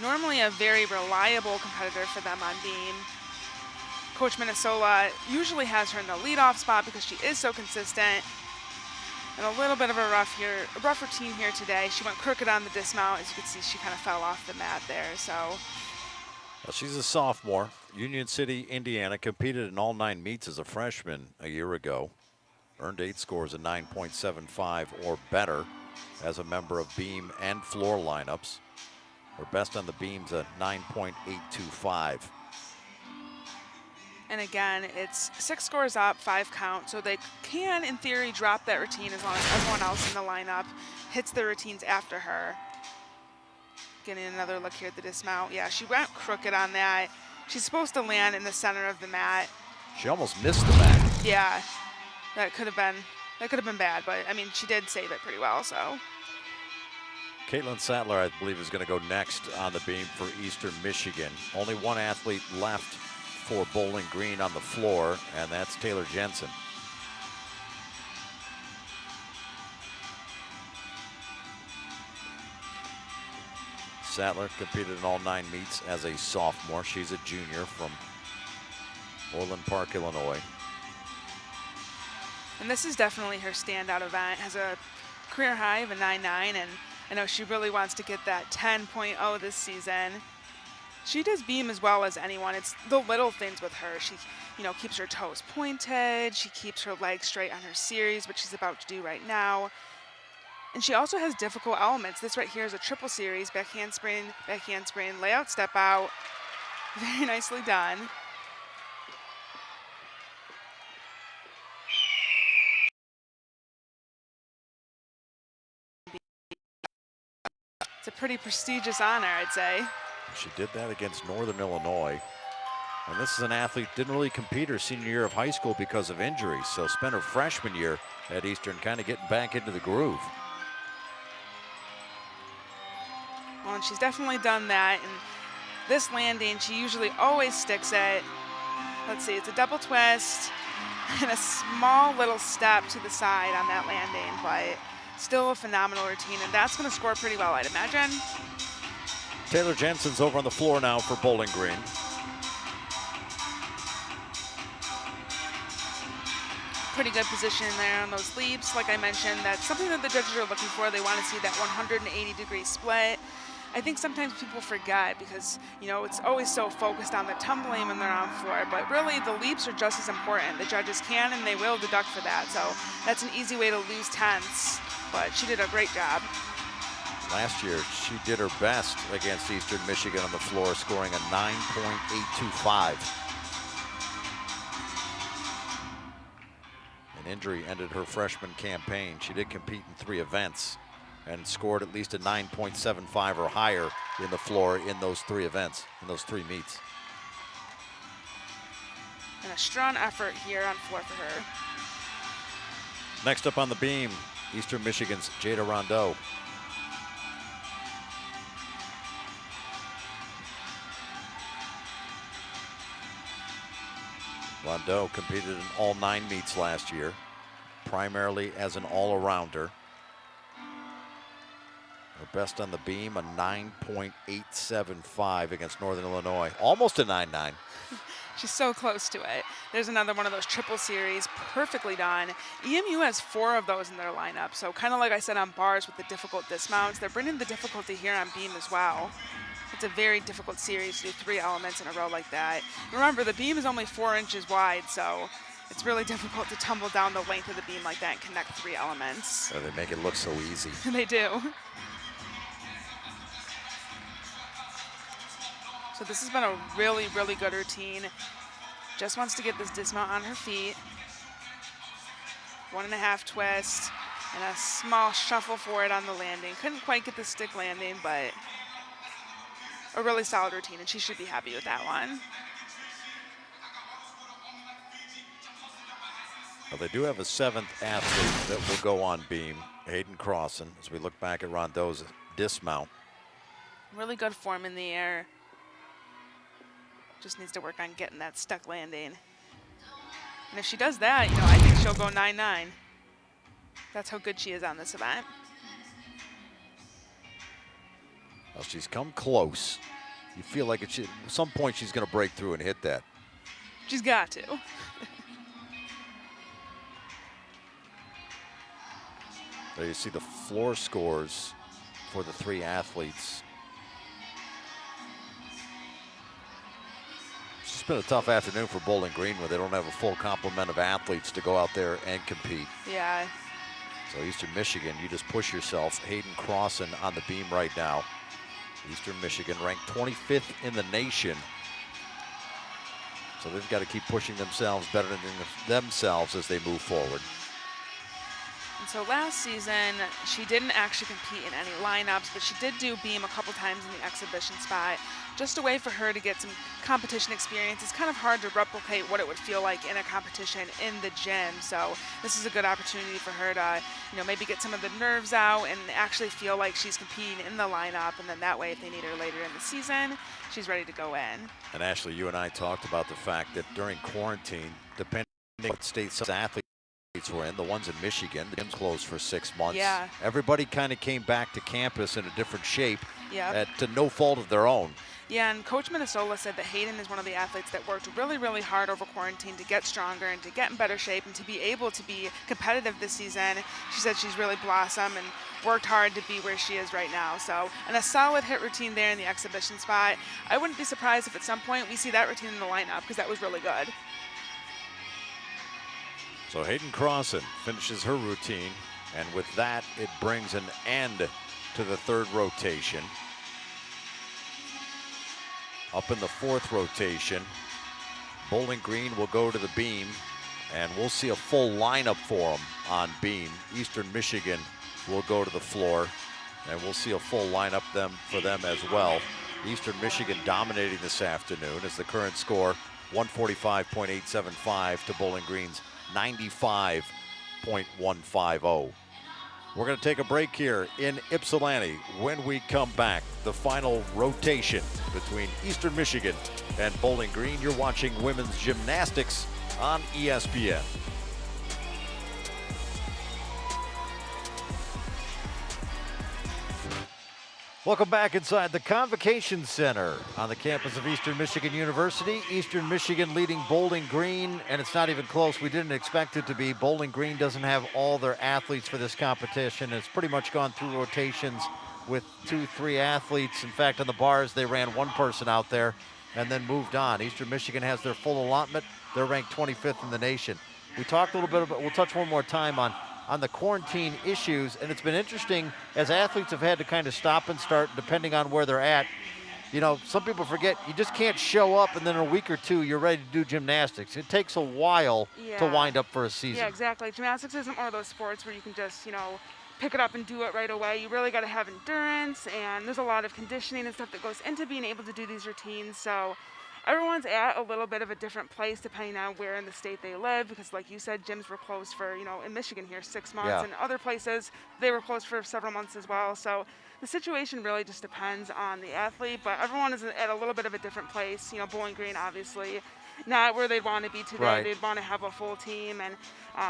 Normally a very reliable competitor for them on beam. Coach Minnesota usually has her in the leadoff spot because she is so consistent. And a little bit of a rough routine here today. She went crooked on the dismount. As you can see, she kind of fell off the mat there. So, Well, she's a sophomore. Union City, Indiana, competed in all 9 meets as a freshman a year ago. Earned 8 scores of 9.75 or better as a member of beam and floor lineups. Her best on the beam's a 9.825. and again, it's 6 scores up, 5 count. So they can, in theory, drop that routine as long as everyone else in the lineup hits their routines after her. Getting another look here at the dismount. Yeah, she went crooked on that. She's supposed to land in the center of the mat. She almost missed the mat. Yeah, that could have been bad, but I mean, she did save it pretty well, so. Caitlin Sattler, I believe, is going to go next on the beam for Eastern Michigan. Only one athlete left for Bowling Green on the floor, and that's Taylor Jensen. Sattler competed in all 9 meets as a sophomore. She's a junior from Orland Park, Illinois. And this is definitely her standout event. Has a career high of a 9.9, and I know she really wants to get that 10.0 this season. She does beam as well as anyone. It's the little things with her. She, you know, keeps her toes pointed. She keeps her legs straight on her series, which she's about to do right now. And she also has difficult elements. This right here is a triple series, back handspring, layout, step out. Very nicely done. It's a pretty prestigious honor, I'd say. She did that against Northern Illinois. And this is an athlete didn't really compete her senior year of high school because of injuries. So spent her freshman year at Eastern kind of getting back into the groove. Well, and she's definitely done that. And this landing, she usually always sticks it. Let's see, it's a double twist and a small little step to the side on that landing, but still a phenomenal routine. And that's going to score pretty well, I'd imagine. Taylor Jensen's over on the floor now for Bowling Green. Pretty good position there on those leaps. Like I mentioned, that's something that the judges are looking for. They want to see that 180-degree split. I think sometimes people forget because, you know, it's always so focused on the tumbling when they're on floor, but really the leaps are just as important. The judges can and they will deduct for that, so that's an easy way to lose tenths, but she did a great job. Last year, she did her best against Eastern Michigan on the floor, scoring a 9.825. An injury ended her freshman campaign. She did compete in 3 events and scored at least a 9.75 or higher in the floor in those 3 events, in those 3 meets. And a strong effort here on floor for her. Next up on the beam, Eastern Michigan's Jada Rondeau. Rondeau competed in all 9 meets last year, primarily as an all-arounder. Her best on the beam, a 9.875 against Northern Illinois. Almost a 9.9. She's so close to it. There's another one of those triple series, perfectly done. EMU has 4 of those in their lineup, so kind of like I said on bars with the difficult dismounts, they're bringing the difficulty here on beam as well. It's a very difficult series to do 3 elements in a row like that. Remember, the beam is only 4 inches wide, so it's really difficult to tumble down the length of the beam like that and connect 3 elements. Oh, they make it look so easy. They do. So this has been a really, really good routine. Just wants to get this dismount on her feet. 1.5 twist and a small shuffle forward on the landing. Couldn't quite get the stick landing, but a really solid routine, and she should be happy with that one. Well, they do have a 7th athlete that will go on beam, Hayden Crossan, as we look back at Rondeau's dismount. Really good form in the air. Just needs to work on getting that stuck landing. And if she does that, you know, I think she'll go 9-9. That's how good she is on this event. Well, she's come close. You feel like at some point she's going to break through and hit that. She's got to. There you see the floor scores for the 3 athletes. It's been a tough afternoon for Bowling Green where they don't have a full complement of athletes to go out there and compete. Yeah. So Eastern Michigan, you just push yourself. Hayden Crossan on the beam right now. Eastern Michigan ranked 25th in the nation. So they've got to keep pushing themselves better than themselves as they move forward. And so last season, she didn't actually compete in any lineups, but she did do beam a couple times in the exhibition spot. Just a way for her to get some competition experience. It's kind of hard to replicate what it would feel like in a competition in the gym. So this is a good opportunity for her to, you know, maybe get some of the nerves out and actually feel like she's competing in the lineup. And then that way, if they need her later in the season, she's ready to go in. And Ashley, you and I talked about the fact that during quarantine, depending on what state some athletes were in, the ones in Michigan, the gym's closed for 6 months. Yeah. Everybody kind of came back to campus in a different shape. Yep. To no fault of their own. Yeah, and Coach Minnesota said that Hayden is one of the athletes that worked really, really hard over quarantine to get stronger and to get in better shape and to be able to be competitive this season. She said she's really blossomed and worked hard to be where she is right now. So, and a solid hit routine there in the exhibition spot. I wouldn't be surprised if at some point we see that routine in the lineup because that was really good. So Hayden Crossan finishes her routine, and with that, it brings an end to the 3rd rotation. Up in the 4th rotation, Bowling Green will go to the beam, and we'll see a full lineup for them on beam. Eastern Michigan will go to the floor, and we'll see a full lineup for them as well. Eastern Michigan dominating this afternoon as the current score 145.875 to Bowling Green's 95.150. We're going to take a break here in Ypsilanti. When we come back, the final rotation between Eastern Michigan and Bowling Green. You're watching women's gymnastics on ESPN. Welcome back inside the Convocation Center on the campus of Eastern Michigan University. Eastern Michigan leading Bowling Green, and it's not even close. We didn't expect it to be. Bowling Green doesn't have all their athletes for this competition. It's pretty much gone through rotations with 2-3 athletes. In fact, on the bars, they ran one person out there and then moved on. Eastern Michigan has their full allotment. They're ranked 25th in the nation. We talked a little bit about, we'll touch one more time on the quarantine issues, and it's been interesting as athletes have had to kind of stop and start depending on where they're at. You know, some people forget you just can't show up and then in a week or two you're ready to do gymnastics. It takes a while to wind up for a season. Yeah, exactly. Gymnastics isn't one of those sports where you can just, you know, pick it up and do it right away. You really got to have endurance, and there's a lot of conditioning and stuff that goes into being able to do these routines. So everyone's at a little bit of a different place depending on where in the state they live, because like you said, gyms were closed for, you know, in Michigan here 6 months, and other places they were closed for several months as well. So the situation really just depends on the athlete, but everyone is at a little bit of a different place. You know, Bowling Green obviously not where they'd want to be today. Right. They'd want to have a full team, and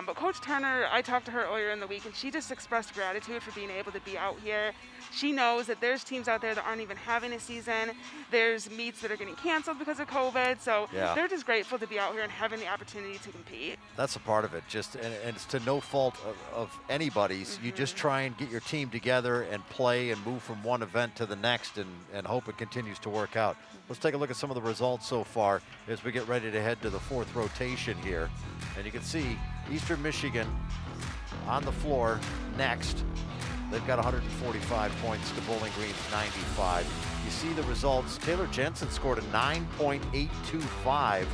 but Coach Turner, I talked to her earlier in the week, and she just expressed gratitude for being able to be out here. She knows that there's teams out there that aren't even having a season. There's meets that are getting canceled because of COVID. So they're just grateful to be out here and having the opportunity to compete. That's a part of it. Just and it's to no fault of anybody's. You just try and get your team together and play and move from one event to the next and hope it continues to work out. Let's take a look at some of the results so far as we get ready to head to the 4th rotation here. And you can see Eastern Michigan on the floor next. They've got 145 points to Bowling Green's 95. you see the results. Taylor Jensen scored a 9.825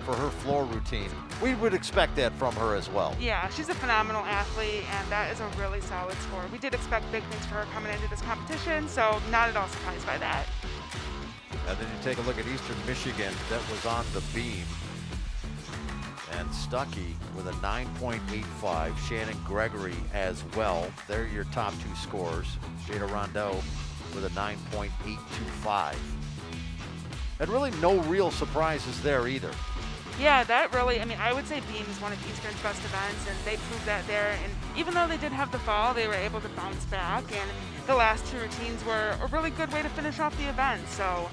for her floor routine. We would expect that from her as well. Yeah, she's a phenomenal athlete, and that is a really solid score. We did expect big things for her coming into this competition, so not at all surprised by that. And then you take a look at Eastern Michigan, that was on the beam. And Stuckey with a 9.85, Shannon Gregory as well. They're your top two scorers. Jada Rondeau with a 9.825. And really no real surprises there either. Yeah, that really, I mean, I would say beam is one of Eastern's best events, and they proved that there. And even though they did have the fall, they were able to bounce back, and the last two routines were a really good way to finish off the event. So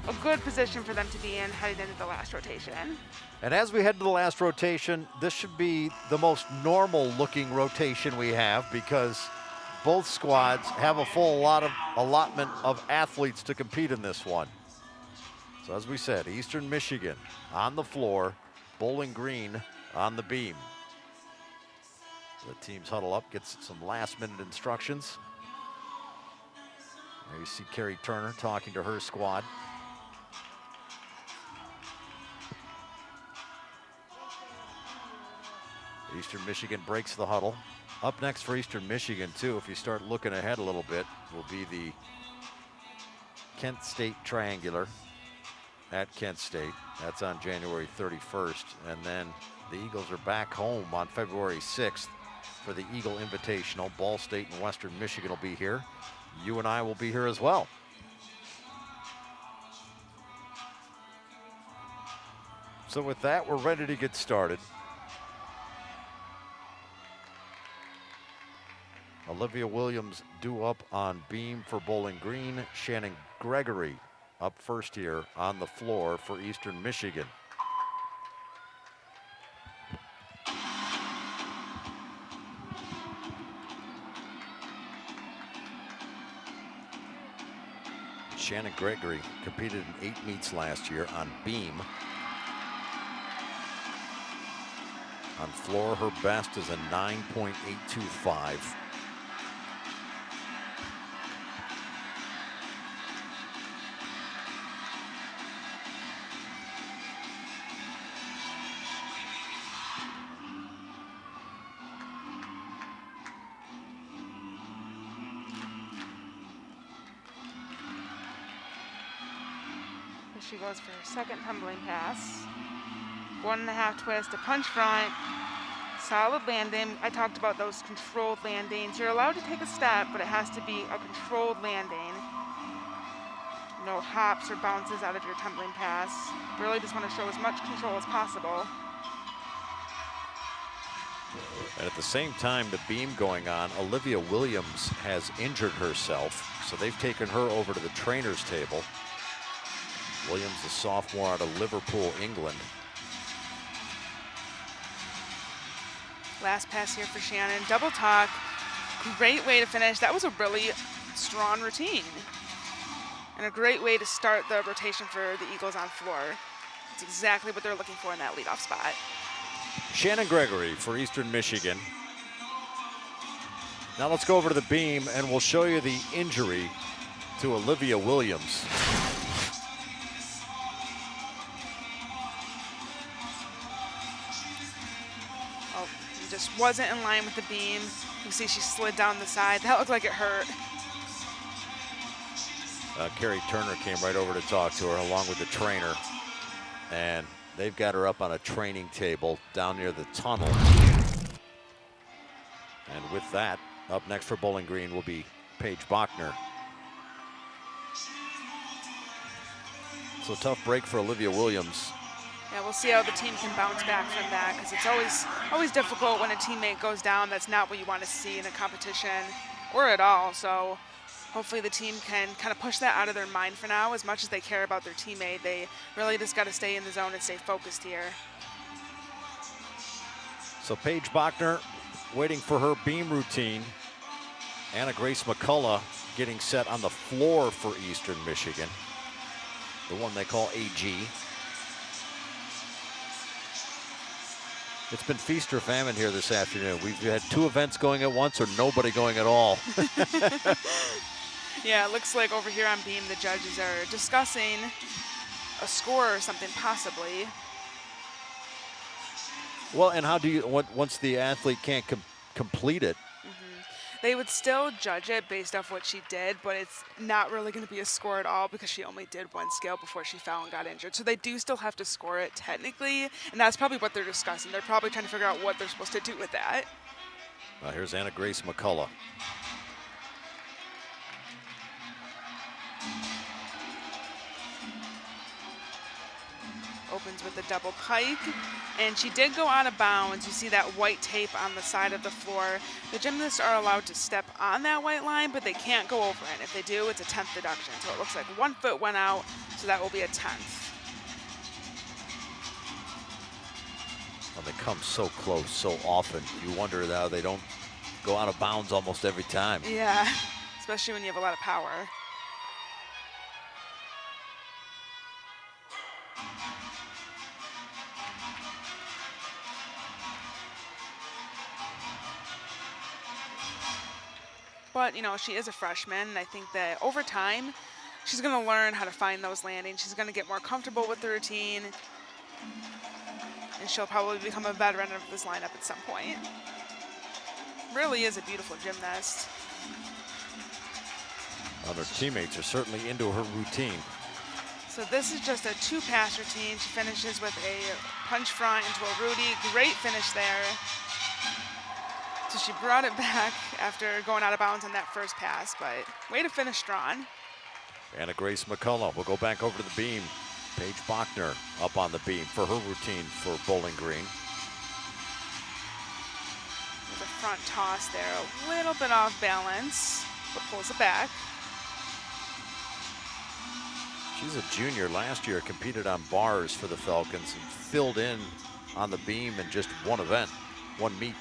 a good position for them to be in headed into the last rotation. And as we head to the last rotation, this should be the most normal looking rotation we have, because both squads have a full allotment of athletes to compete in this one. So as we said, Eastern Michigan on the floor, Bowling Green on the beam. The teams huddle up, gets some last minute instructions. There you see Carrie Turner talking to her squad. Eastern Michigan breaks the huddle. Up next for Eastern Michigan too, if you start looking ahead a little bit, will be the Kent State Triangular at Kent State. That's on January 31st. And then the Eagles are back home on February 6th for the Eagle Invitational. Ball State and Western Michigan will be here. You and I will be here as well. So with that, we're ready to get started. Olivia Williams due up on beam for Bowling Green. Shannon Gregory up first here on the floor for Eastern Michigan. Shannon Gregory competed in 8 meets last year on beam. On floor, her best is a 9.825. She goes for her second tumbling pass. 1.5 twist, a punch front, solid landing. I talked about those controlled landings. You're allowed to take a step, but it has to be a controlled landing. No hops or bounces out of your tumbling pass. Really just want to show as much control as possible. And at the same time, the beam going on, Olivia Williams has injured herself, so they've taken her over to the trainer's table. Williams, a sophomore out of Liverpool, England. Last pass here for Shannon. Double tuck. Great way to finish. That was a really strong routine. And a great way to start the rotation for the Eagles on floor. It's exactly what they're looking for in that leadoff spot. Shannon Gregory for Eastern Michigan. Now let's go over to the beam and we'll show you the injury to Olivia Williams. Just wasn't in line with the beam. You see she slid down the side. That looked like it hurt. Carrie Turner came right over to talk to her along with the trainer. And they've got her up on a training table down near the tunnel. And with that, up next for Bowling Green will be Paige Bachner. So tough break for Olivia Williams. Yeah, we'll see how the team can bounce back from that, because it's always difficult when a teammate goes down. That's not what you want to see in a competition or at all. So hopefully the team can kind of push that out of their mind for now. As much as they care about their teammate, they really just got to stay in the zone and stay focused here. So Paige Bachner waiting for her beam routine. Anna Grace McCullough getting set on the floor for Eastern Michigan, the one they call AG. It's been feast or famine here this afternoon. We've had 2 events going at once or nobody going at all. Yeah, it looks like over here on beam the judges are discussing a score or something possibly. Well, and how do you, once the athlete can't complete it? They would still judge it based off what she did, but it's not really going to be a score at all because she only did one scale before she fell and got injured. So they do still have to score it technically, and that's probably what they're discussing. They're probably trying to figure out what they're supposed to do with that. Here's Anna Grace McCullough. Opens with a double pike, and she did go out of bounds. You see that white tape on the side of the floor. The gymnasts are allowed to step on that white line, but they can't go over it. If they do, it's a 10th deduction. So it looks like 1 foot went out, so that will be a 10th. Well, they come so close so often. You wonder how they don't go out of bounds almost every time. Yeah, especially when you have a lot of power. But, you know, she is a freshman, and I think that over time, she's going to learn how to find those landings. She's going to get more comfortable with the routine, and she'll probably become a veteran of this lineup at some point. Really is a beautiful gymnast. Well, her teammates are certainly into her routine. So this is just a 2-pass routine. She finishes with a punch front into a Rudy. Great finish there. So she brought it back after going out of bounds on that first pass, but way to finish strong. Anna Grace McCullough will go back over to the beam. Paige Bachner up on the beam for her routine for Bowling Green. There's a front toss there, a little bit off balance, but pulls it back. She's a junior. Last year competed on bars for the Falcons and filled in on the beam in just one event, one meet.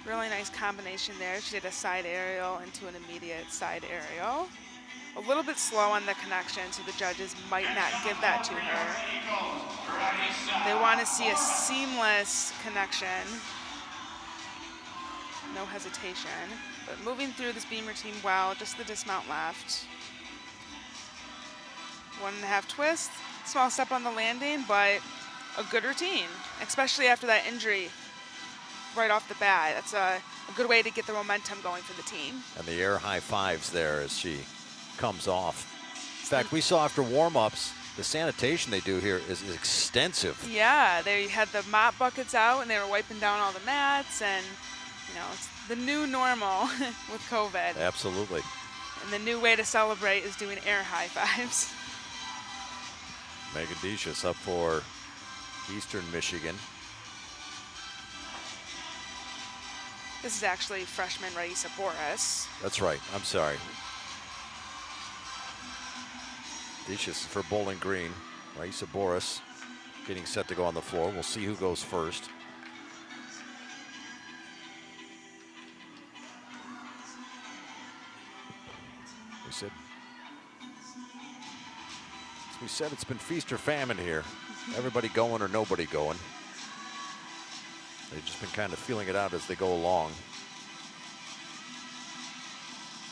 Really nice combination there. She did a side aerial into an immediate side aerial. A little bit slow on the connection, so the judges might not give that to her. They want to see a seamless connection. No hesitation. But moving through this beam routine well, just the dismount left. 1.5 twist, small step on the landing, but a good routine, especially after that injury right off the bat. That's a good way to get the momentum going for the team. And the air high fives there as she comes off. In fact, we saw after warm-ups, the sanitation they do here is extensive. Yeah, they had the mop buckets out and they were wiping down all the mats, and you know, it's the new normal with COVID. Absolutely. And the new way to celebrate is doing air high fives. Megan Decius up for Eastern Michigan. This is actually freshman Raisa Boris. That's right, I'm sorry. Decius for Bowling Green. Raisa Boris getting set to go on the floor. We'll see who goes first. We said it's been feast or famine here. Everybody going or nobody going. They've just been kind of feeling it out as they go along.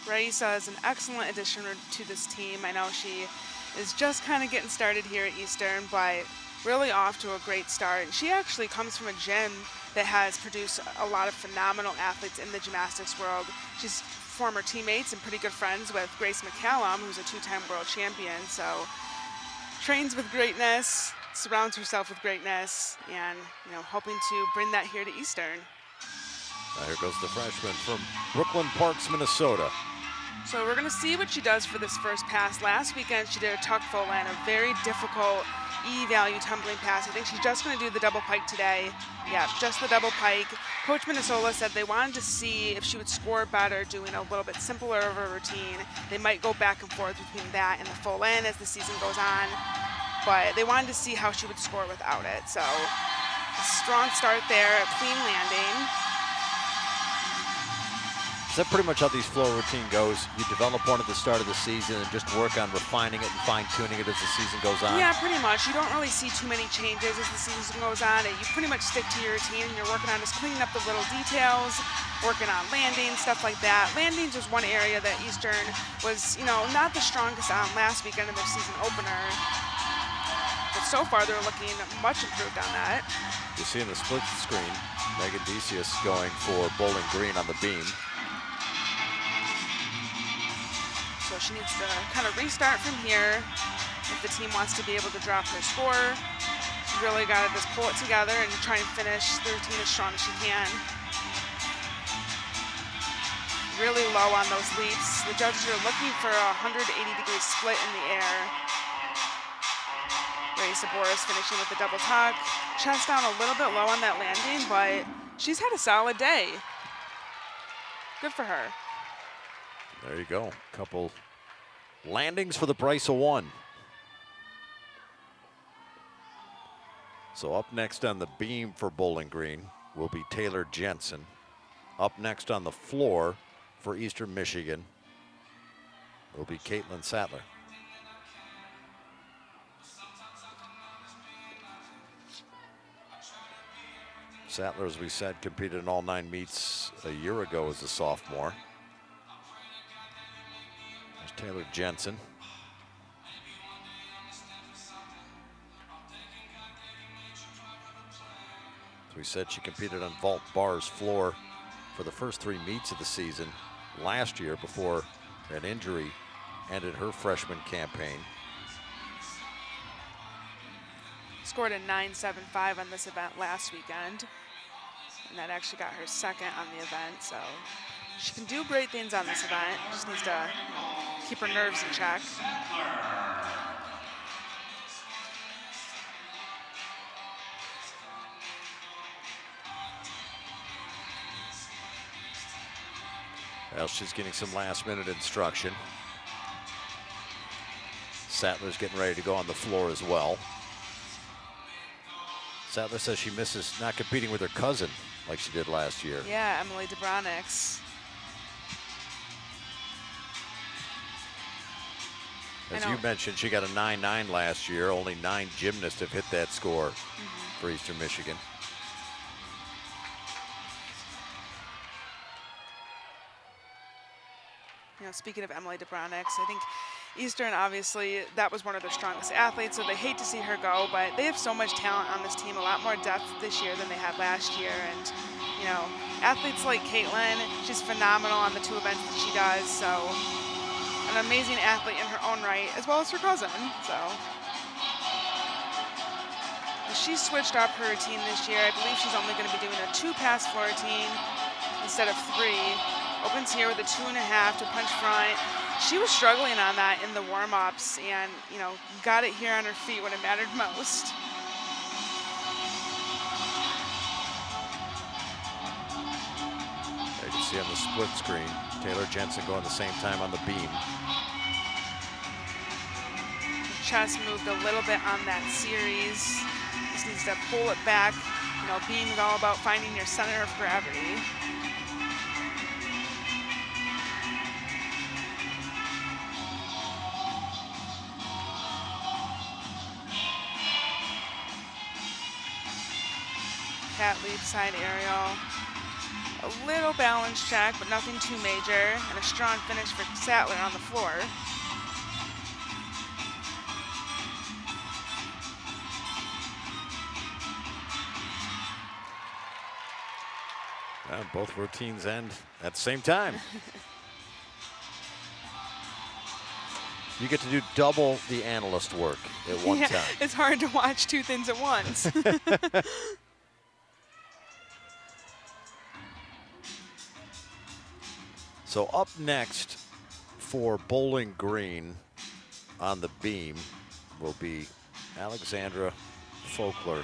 Raisa is an excellent addition to this team. I know she is just kind of getting started here at Eastern, but really off to a great start. She actually comes from a gym that has produced a lot of phenomenal athletes in the gymnastics world. She's former teammates and pretty good friends with Grace McCallum, who's a 2-time world champion. So trains with greatness, surrounds herself with greatness, and hoping to bring that here to Eastern. Now here goes the freshman from Brooklyn Parks, Minnesota. So we're going to see what she does for this first pass. Last weekend she did a tuck full and a very difficult E-value tumbling pass. I think she's just going to do the double pike today. Yeah, just the double pike. Coach Minnesota said they wanted to see if she would score better doing a little bit simpler of a routine. They might go back and forth between that and the full in as the season goes on, but they wanted to see how she would score without it. So a strong start there, a clean landing. Is that pretty much how these floor routine goes? You develop one at the start of the season and just work on refining it and fine-tuning it as the season goes on? Yeah, pretty much. You don't really see too many changes as the season goes on. You pretty much stick to your routine, and you're working on just cleaning up the little details, working on landings, stuff like that. Landings was one area that Eastern was, not the strongest on last weekend in their season opener. But so far, they're looking much improved on that. You see in the split screen, Megan Decius going for Bowling Green on the beam. So she needs to kind of restart from here if the team wants to be able to drop her score. She's really got to just pull it together and try and finish the routine as strong as she can. Really low on those leaps. The judges are looking for a 180-degree split in the air. Ray Saboris finishing with the double tuck. Chest down a little bit low on that landing, but she's had a solid day. Good for her. There you go. Couple landings for the price of one. So up next on the beam for Bowling Green will be Taylor Jensen. Up next on the floor for Eastern Michigan will be Caitlin Sattler. Sattler, as we said, competed in all 9 meets a year ago as a sophomore. Taylor Jensen. As we said, she competed on vault bars floor for the first 3 meets of the season last year before an injury ended her freshman campaign. Scored a 9.75 on this event last weekend, and that actually got her second on the event, so she can do great things on this event. Just needs to keep her nerves in check. Well, she's getting some last-minute instruction. Sattler's getting ready to go on the floor as well. Sattler says she misses not competing with her cousin like she did last year. Yeah, Emily DeBronix. As you mentioned, she got a 9.9 last year. Only 9 gymnasts have hit that score for Eastern Michigan. Speaking of Emily DeBronix, I think Eastern, obviously, that was one of their strongest athletes, so they hate to see her go, but they have so much talent on this team, a lot more depth this year than they had last year. And, athletes like Caitlin, she's phenomenal on the 2 events that she does, so an amazing athlete in her own right, as well as her cousin. So she switched up her routine this year. I believe she's only going to be doing a 2-pass floor routine instead of 3. Opens here with a 2.5 to punch front. She was struggling on that in the warm-ups and, got it here on her feet when it mattered most. There you can see on the split screen, Taylor Jensen going the same time on the beam. Chest moved a little bit on that series. Just needs to pull it back. Beam is all about finding your center of gravity. Cat leap, side aerial. A little balance check, but nothing too major. And a strong finish for Sattler on the floor. Well, both routines end at the same time. You get to do double the analyst work at one time. It's hard to watch 2 things at once. So up next for Bowling Green on the beam will be Alexandra Folkler.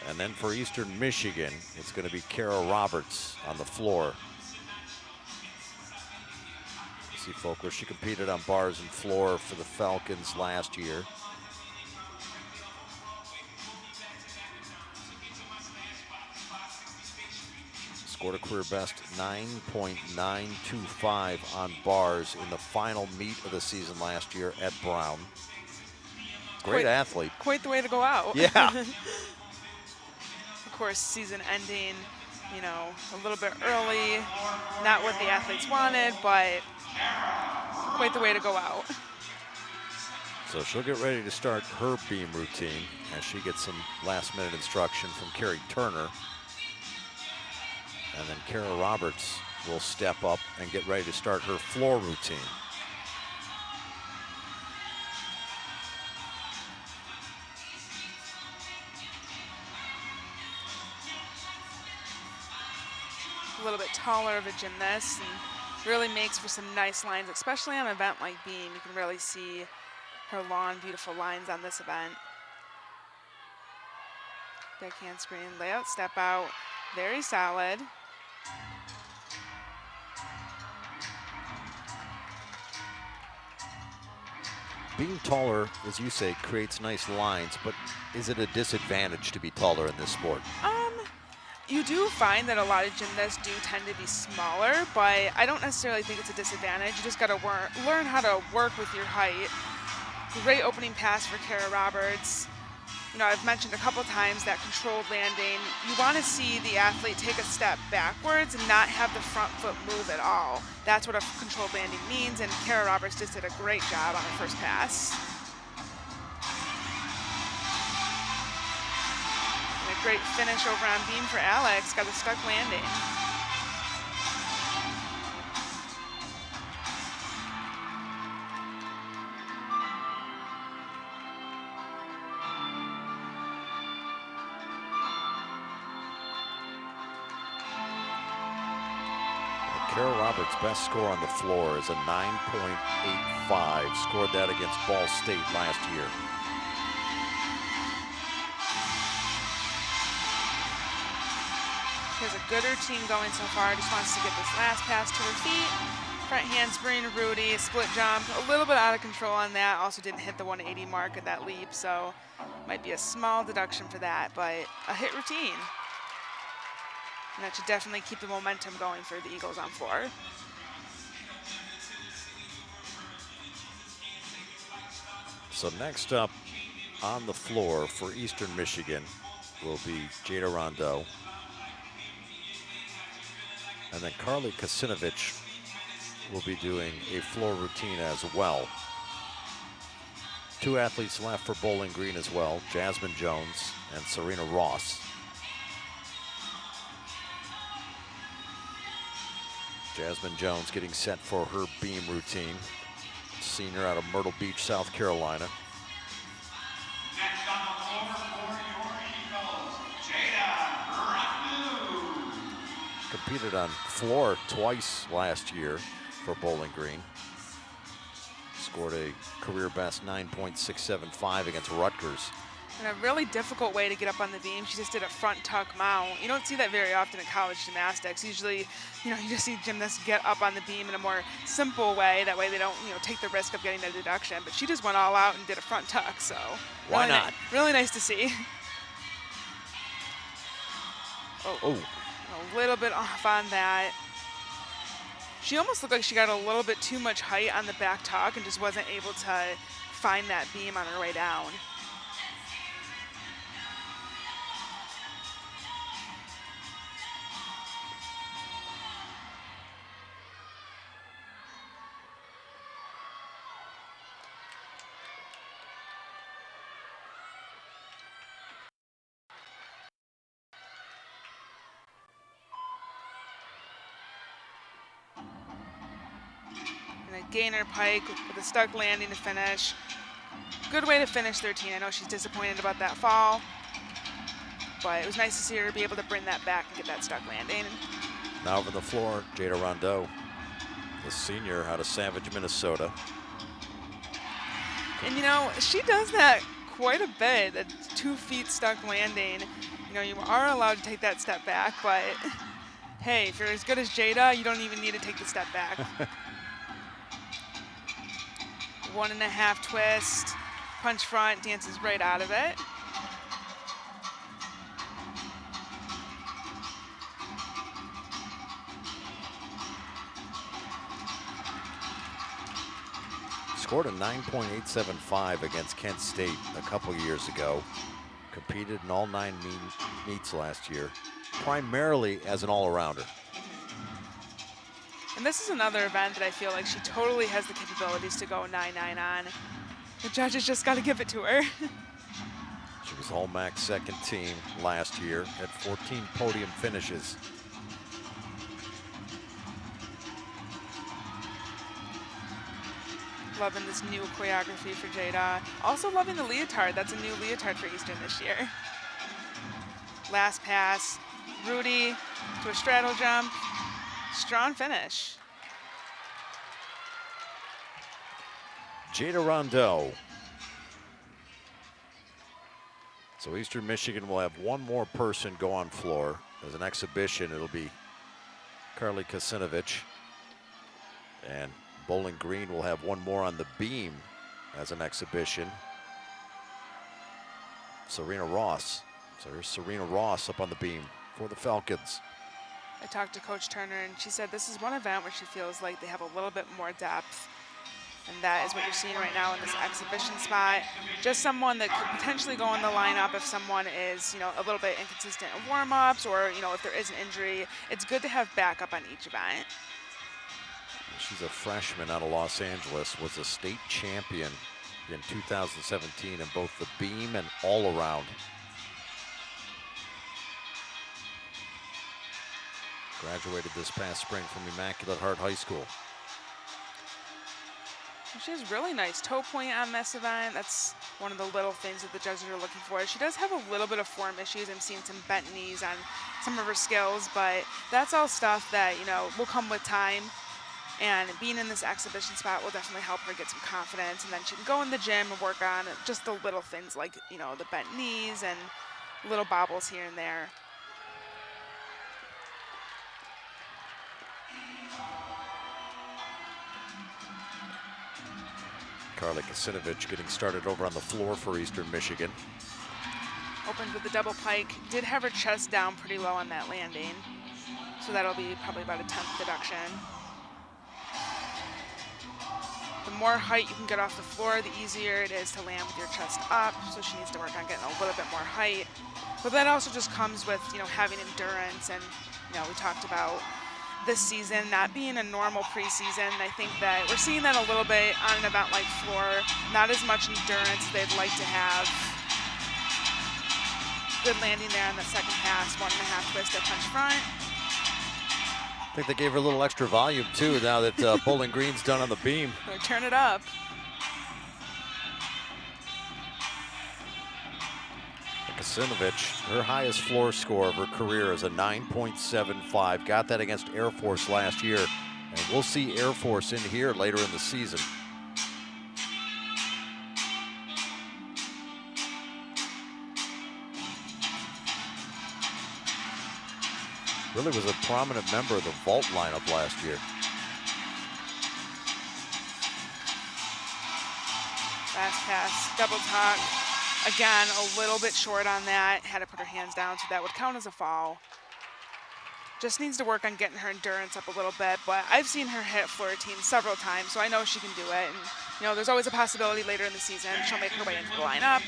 And then for Eastern Michigan, it's going to be Kara Roberts on the floor. You see Folkler, she competed on bars and floor for the Falcons last year. Scored a career best 9.925 on bars in the final meet of the season last year at Brown. Great athlete. Quite the way to go out. Yeah. Of course, season ending, you know, a little bit early. Not what the athletes wanted, but quite the way to go out. So she'll get ready to start her beam routine as she gets some last-minute instruction from Carrie Turner. And then Kara Roberts will step up and get ready to start her floor routine. A little bit taller of a gymnast and really makes for some nice lines, especially on an event like beam. You can really see her long, beautiful lines on this event. Backhand screen, layout, step out, very solid. Being taller, as you say, creates nice lines, but is it a disadvantage to be taller in this sport? You do find that a lot of gymnasts do tend to be smaller, but I don't necessarily think it's a disadvantage. You just got to learn how to work with your height. Great opening pass for Kara Roberts. You know, I've mentioned a couple times that controlled landing. You want to see the athlete take a step backwards and not have the front foot move at all. That's what a controlled landing means, and Kara Roberts just did a great job on her first pass. And a great finish over on beam for Alex, got a stuck landing. Kara Roberts' best score on the floor is a 9.85. Scored that against Ball State last year. She has a good routine going so far. Just wants to get this last pass to her feet. Front handspring, Rudy, split jump. A little bit out of control on that. Also didn't hit the 180 mark at that leap, so might be a small deduction for that, but a hit routine. And that should definitely keep the momentum going for the Eagles on floor. So next up on the floor for Eastern Michigan will be Jada Rondeau. And then Carly Kasinovich will be doing a floor routine as well. Two athletes left for Bowling Green as well, Jasmine Jones and Serena Ross. Jasmine Jones getting set for her beam routine. Senior out of Myrtle Beach, South Carolina. Next on the floor for your Eagles, Jada Rondeau. Competed on floor twice last year for Bowling Green. Scored a career best 9.675 against Rutgers. And a really difficult way to get up on the beam. She just did a front tuck mount. You don't see that very often in college gymnastics. Usually, you know, you just see gymnasts get up on the beam in a more simple way. That way they don't, you know, take the risk of getting a deduction. But she just went all out and did a front tuck, so. Why not? Really nice to see. Oh. A little bit off on that. She almost looked like she got a little bit too much height on the back tuck and just wasn't able to find that beam on her way down. And a gainer pike with a stuck landing to finish. Good way to finish 13. I know she's disappointed about that fall, but it was nice to see her be able to bring that back and get that stuck landing. Now over the floor, Jada Rondeau, the senior out of Savage, Minnesota. And you know, she does that quite a bit, a 2 feet stuck landing. You know, you are allowed to take that step back, but hey, if you're as good as Jada, you don't even need to take the step back. 1.5 twist, punch front, dances right out of it. scored a 9.875 against Kent State a couple years ago. Competed in all 9 meets last year, primarily as an all-arounder. And this is another event that I feel like she totally has the capabilities to go 9-9 on. The judges just got to give it to her. She was All-MAC second team last year, had 14 podium finishes. Loving this new choreography for Jada. Also loving the leotard. That's a new leotard for Eastern this year. Last pass, Rudy to a straddle jump. Strong finish. Jada Rondeau. So Eastern Michigan will have one more person go on floor. As an exhibition, it'll be Carly Kasinovich. And Bowling Green will have one more on the beam as an exhibition. Serena Ross. So here's Serena Ross up on the beam for the Falcons. I talked to Coach Turner, and she said this is one event where she feels like they have a little bit more depth. And that is what you're seeing right now in this exhibition spot. Just someone that could potentially go in the lineup if someone is, a little bit inconsistent in warm-ups, or, if there is an injury. It's good to have backup on each event. She's a freshman out of Los Angeles, was a state champion in 2017 in both the beam and all around. Graduated this past spring from Immaculate Heart High School. She has really nice toe point on this event. That's one of the little things that the judges are looking for. She does have a little bit of form issues. I'm seeing some bent knees on some of her skills, but that's all stuff that, will come with time. And being in this exhibition spot will definitely help her get some confidence, and then she can go in the gym and work on just the little things like, the bent knees and little bobbles here and there. Carly Kasinovich getting started over on the floor for Eastern Michigan. Opened with the double pike, did have her chest down pretty low on that landing. So that'll be probably about a 10th deduction. The more height you can get off the floor, the easier it is to land with your chest up. So she needs to work on getting a little bit more height. But that also just comes with, having endurance. And, we talked about this season not being a normal preseason. I think that we're seeing that a little bit on an event like floor. Not as much endurance as they'd like to have. Good landing there on the second pass, 1.5 twist at punch front. I think they gave her a little extra volume too now that Bowling Green's done on the beam. Turn it up. Kasinovich, her highest floor score of her career is a 9.75. Got that against Air Force last year. And we'll see Air Force in here later in the season. Really was a prominent member of the vault lineup last year. Last pass, double tuck. Again, a little bit short on that. Had to put her hands down, so that would count as a foul. Just needs to work on getting her endurance up a little bit, but I've seen her hit floor routine several times, so I know she can do it. And, there's always a possibility later in the season she'll make her way into the lineup.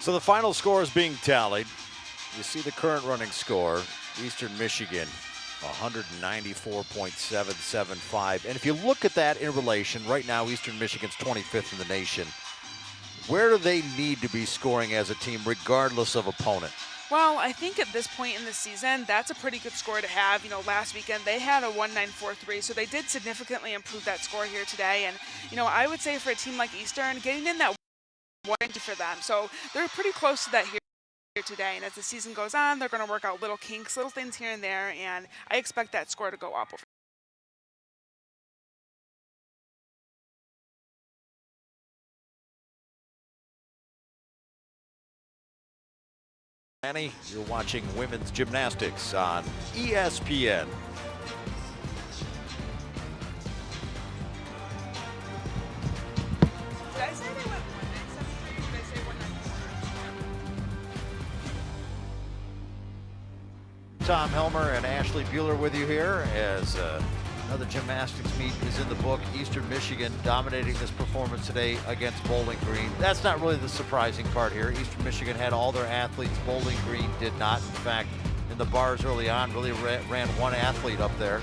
So the final score is being tallied. You see the current running score, Eastern Michigan, 194.775. And if you look at that in relation, right now Eastern Michigan's 25th in the nation. Where do they need to be scoring as a team regardless of opponent? Well, I think at this point in the season, that's a pretty good score to have. Last weekend they had a 1.943, so they did significantly improve that score here today. And, I would say for a team like Eastern, getting in that 190 for them. So they're pretty close to that here today. And as the season goes on, they're going to work out little kinks, little things here and there. And I expect that score to go up over. Annie, you're watching women's gymnastics on ESPN. Did I say they went 1.973 or did I say 1.94? Tom Helmer and Ashley Bueller with you here as another gymnastics meet is in the book. Eastern Michigan dominating this performance today against Bowling Green. That's not really the surprising part here. Eastern Michigan had all their athletes. Bowling Green did not. In fact, in the bars early on, really ran one athlete up there.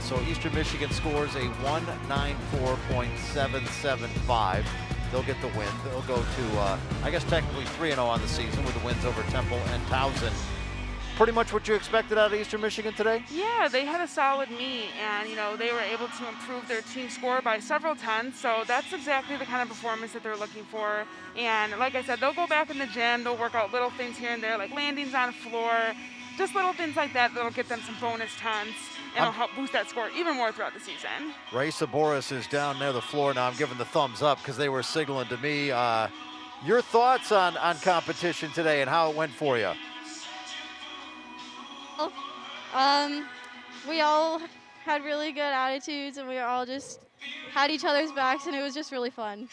So Eastern Michigan scores a 194.775. They'll get the win. They'll go to, I guess technically 3-0 on the season with the wins over Temple and Towson. Pretty much what you expected out of Eastern Michigan today? Yeah, they had a solid meet, and they were able to improve their team score by several tenths. So that's exactly the kind of performance that they're looking for. And like I said, they'll go back in the gym. They'll work out little things here and there, like landings on the floor, just little things like that that'll get them some bonus tenths, and it'll help boost that score even more throughout the season. Raisa Boris is down near the floor now. I'm giving the thumbs up because they were signaling to me. Your thoughts on competition today and how it went for you? We all had really good attitudes, and we all just had each other's backs, and it was just really fun.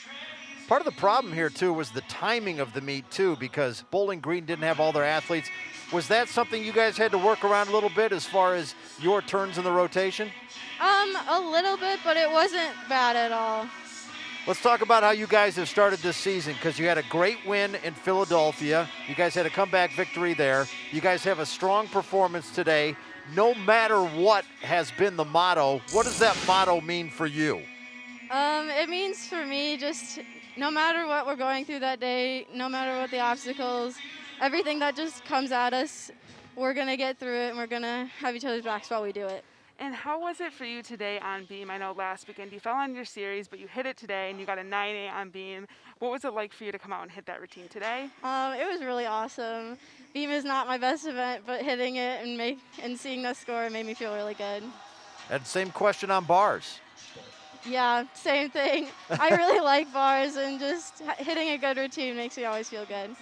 Part of the problem here, too, was the timing of the meet, too, because Bowling Green didn't have all their athletes. Was that something you guys had to work around a little bit as far as your turns in the rotation? A little bit, but it wasn't bad at all. Let's talk about how you guys have started this season, because you had a great win in Philadelphia. You guys had a comeback victory there. You guys have a strong performance today. No matter what has been the motto, what does that motto mean for you? It means for me just no matter what we're going through that day, no matter what the obstacles, everything that just comes at us, we're going to get through it, and we're going to have each other's backs while we do it. And how was it for you today on beam? I know last weekend you fell on your series, but you hit it today and you got a 9-8 on beam. What was it like for you to come out and hit that routine today? It was really awesome. Beam is not my best event, but hitting it and seeing the score made me feel really good. And same question on bars. Yeah, same thing. I really like bars, and just hitting a good routine makes me always feel good.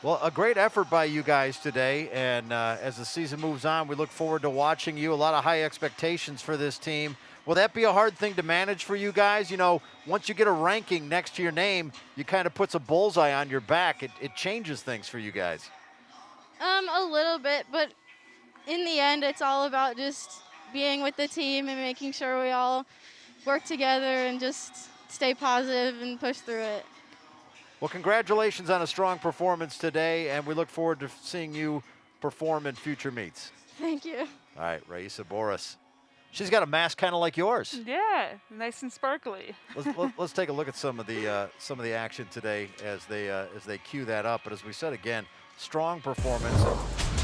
Well, a great effort by you guys today, and as the season moves on, we look forward to watching you. A lot of high expectations for this team. Will that be a hard thing to manage for you guys? Once you get a ranking next to your name, you kind of puts a bullseye on your back. It changes things for you guys. A little bit, but in the end, it's all about just being with the team and making sure we all work together and just stay positive and push through it. Well, congratulations on a strong performance today, and we look forward to seeing you perform in future meets. Thank you. All right, Raisa Boris. She's got a mask kind of like yours. Yeah, nice and sparkly. Let's take a look at some of the action today as they cue that up. But as we said again, strong performance.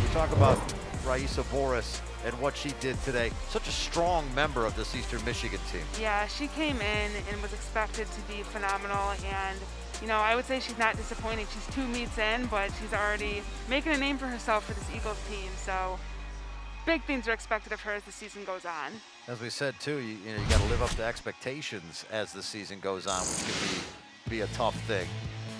We talk about Raisa Boris and what she did today. Such a strong member of this Eastern Michigan team. Yeah, she came in and was expected to be phenomenal, and I would say she's not disappointing. She's 2 meets in, but she's already making a name for herself for this Eagles team. So big things are expected of her as the season goes on. As we said too, you got to live up to expectations as the season goes on, which can be a tough thing.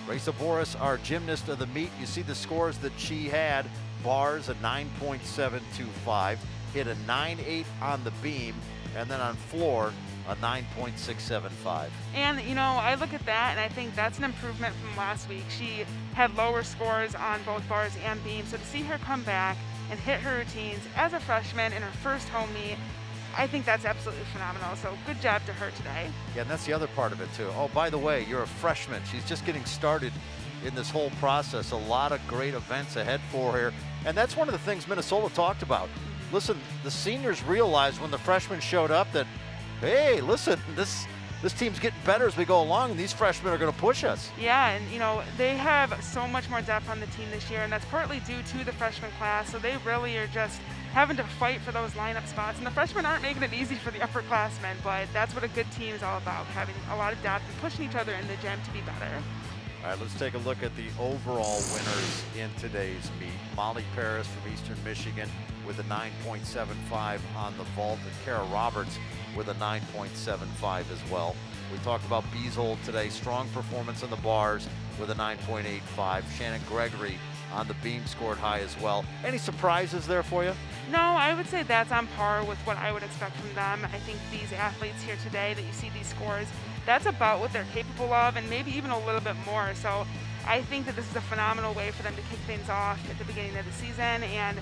Raisa Boris, our gymnast of the meet. You see the scores that she had. Bars a 9.725, hit a 9.8 on the beam, and then on floor a 9.675. And I look at that and I think that's an improvement from last week. She had lower scores on both bars and beam, so to see her come back and hit her routines as a freshman in her first home meet, I think that's absolutely phenomenal. So good job to her today. Yeah, and that's the other part of it too. Oh, by the way, you're a freshman. She's just getting started in this whole process. A lot of great events ahead for her. And that's one of the things Minnesota talked about. Listen, the seniors realized when the freshmen showed up that, hey, listen, this team's getting better as we go along, and these freshmen are going to push us. Yeah, and they have so much more depth on the team this year, and that's partly due to the freshman class. So they really are just having to fight for those lineup spots. And the freshmen aren't making it easy for the upperclassmen, but that's what a good team is all about, having a lot of depth and pushing each other in the gym to be better. All right, let's take a look at the overall winners in today's meet. Molly Paris from Eastern Michigan with a 9.75 on the vault, and Kara Roberts with a 9.75 as well. We talked about Beasold today, strong performance on the bars with a 9.85. Shannon Gregory on the beam scored high as well. Any surprises there for you? No, I would say that's on par with what I would expect from them. I think these athletes here today that you see these scores, that's about what they're capable of, and maybe even a little bit more. So I think that this is a phenomenal way for them to kick things off at the beginning of the season, and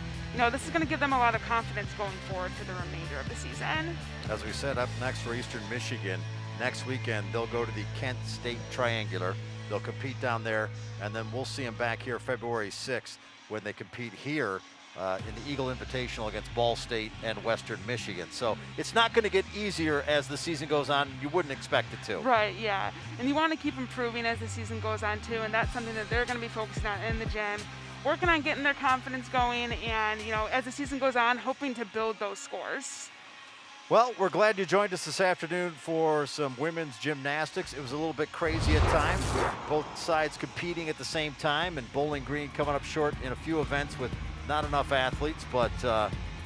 this is going to give them a lot of confidence going forward for the remainder of the season. As we said, up next for Eastern Michigan, next weekend they'll go to the Kent State Triangular. They'll compete down there, and then we'll see them back here February 6th when they compete here in the Eagle Invitational against Ball State and Western Michigan. So it's not going to get easier as the season goes on. You wouldn't expect it to. Right, yeah. And you want to keep improving as the season goes on too, and that's something that they're going to be focusing on in the gym, working on getting their confidence going, and as the season goes on, hoping to build those scores. Well, we're glad you joined us this afternoon for some women's gymnastics. It was a little bit crazy at times with both sides competing at the same time, and Bowling Green coming up short in a few events with not enough athletes, but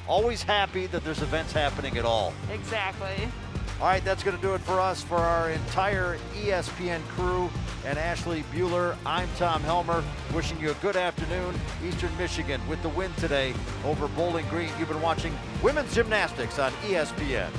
always happy that there's events happening at all. Exactly. All right, that's going to do it for us, for our entire ESPN crew and Ashley Bueller. I'm Tom Helmer, wishing you a good afternoon. Eastern Michigan with the win today over Bowling Green. You've been watching women's gymnastics on ESPN.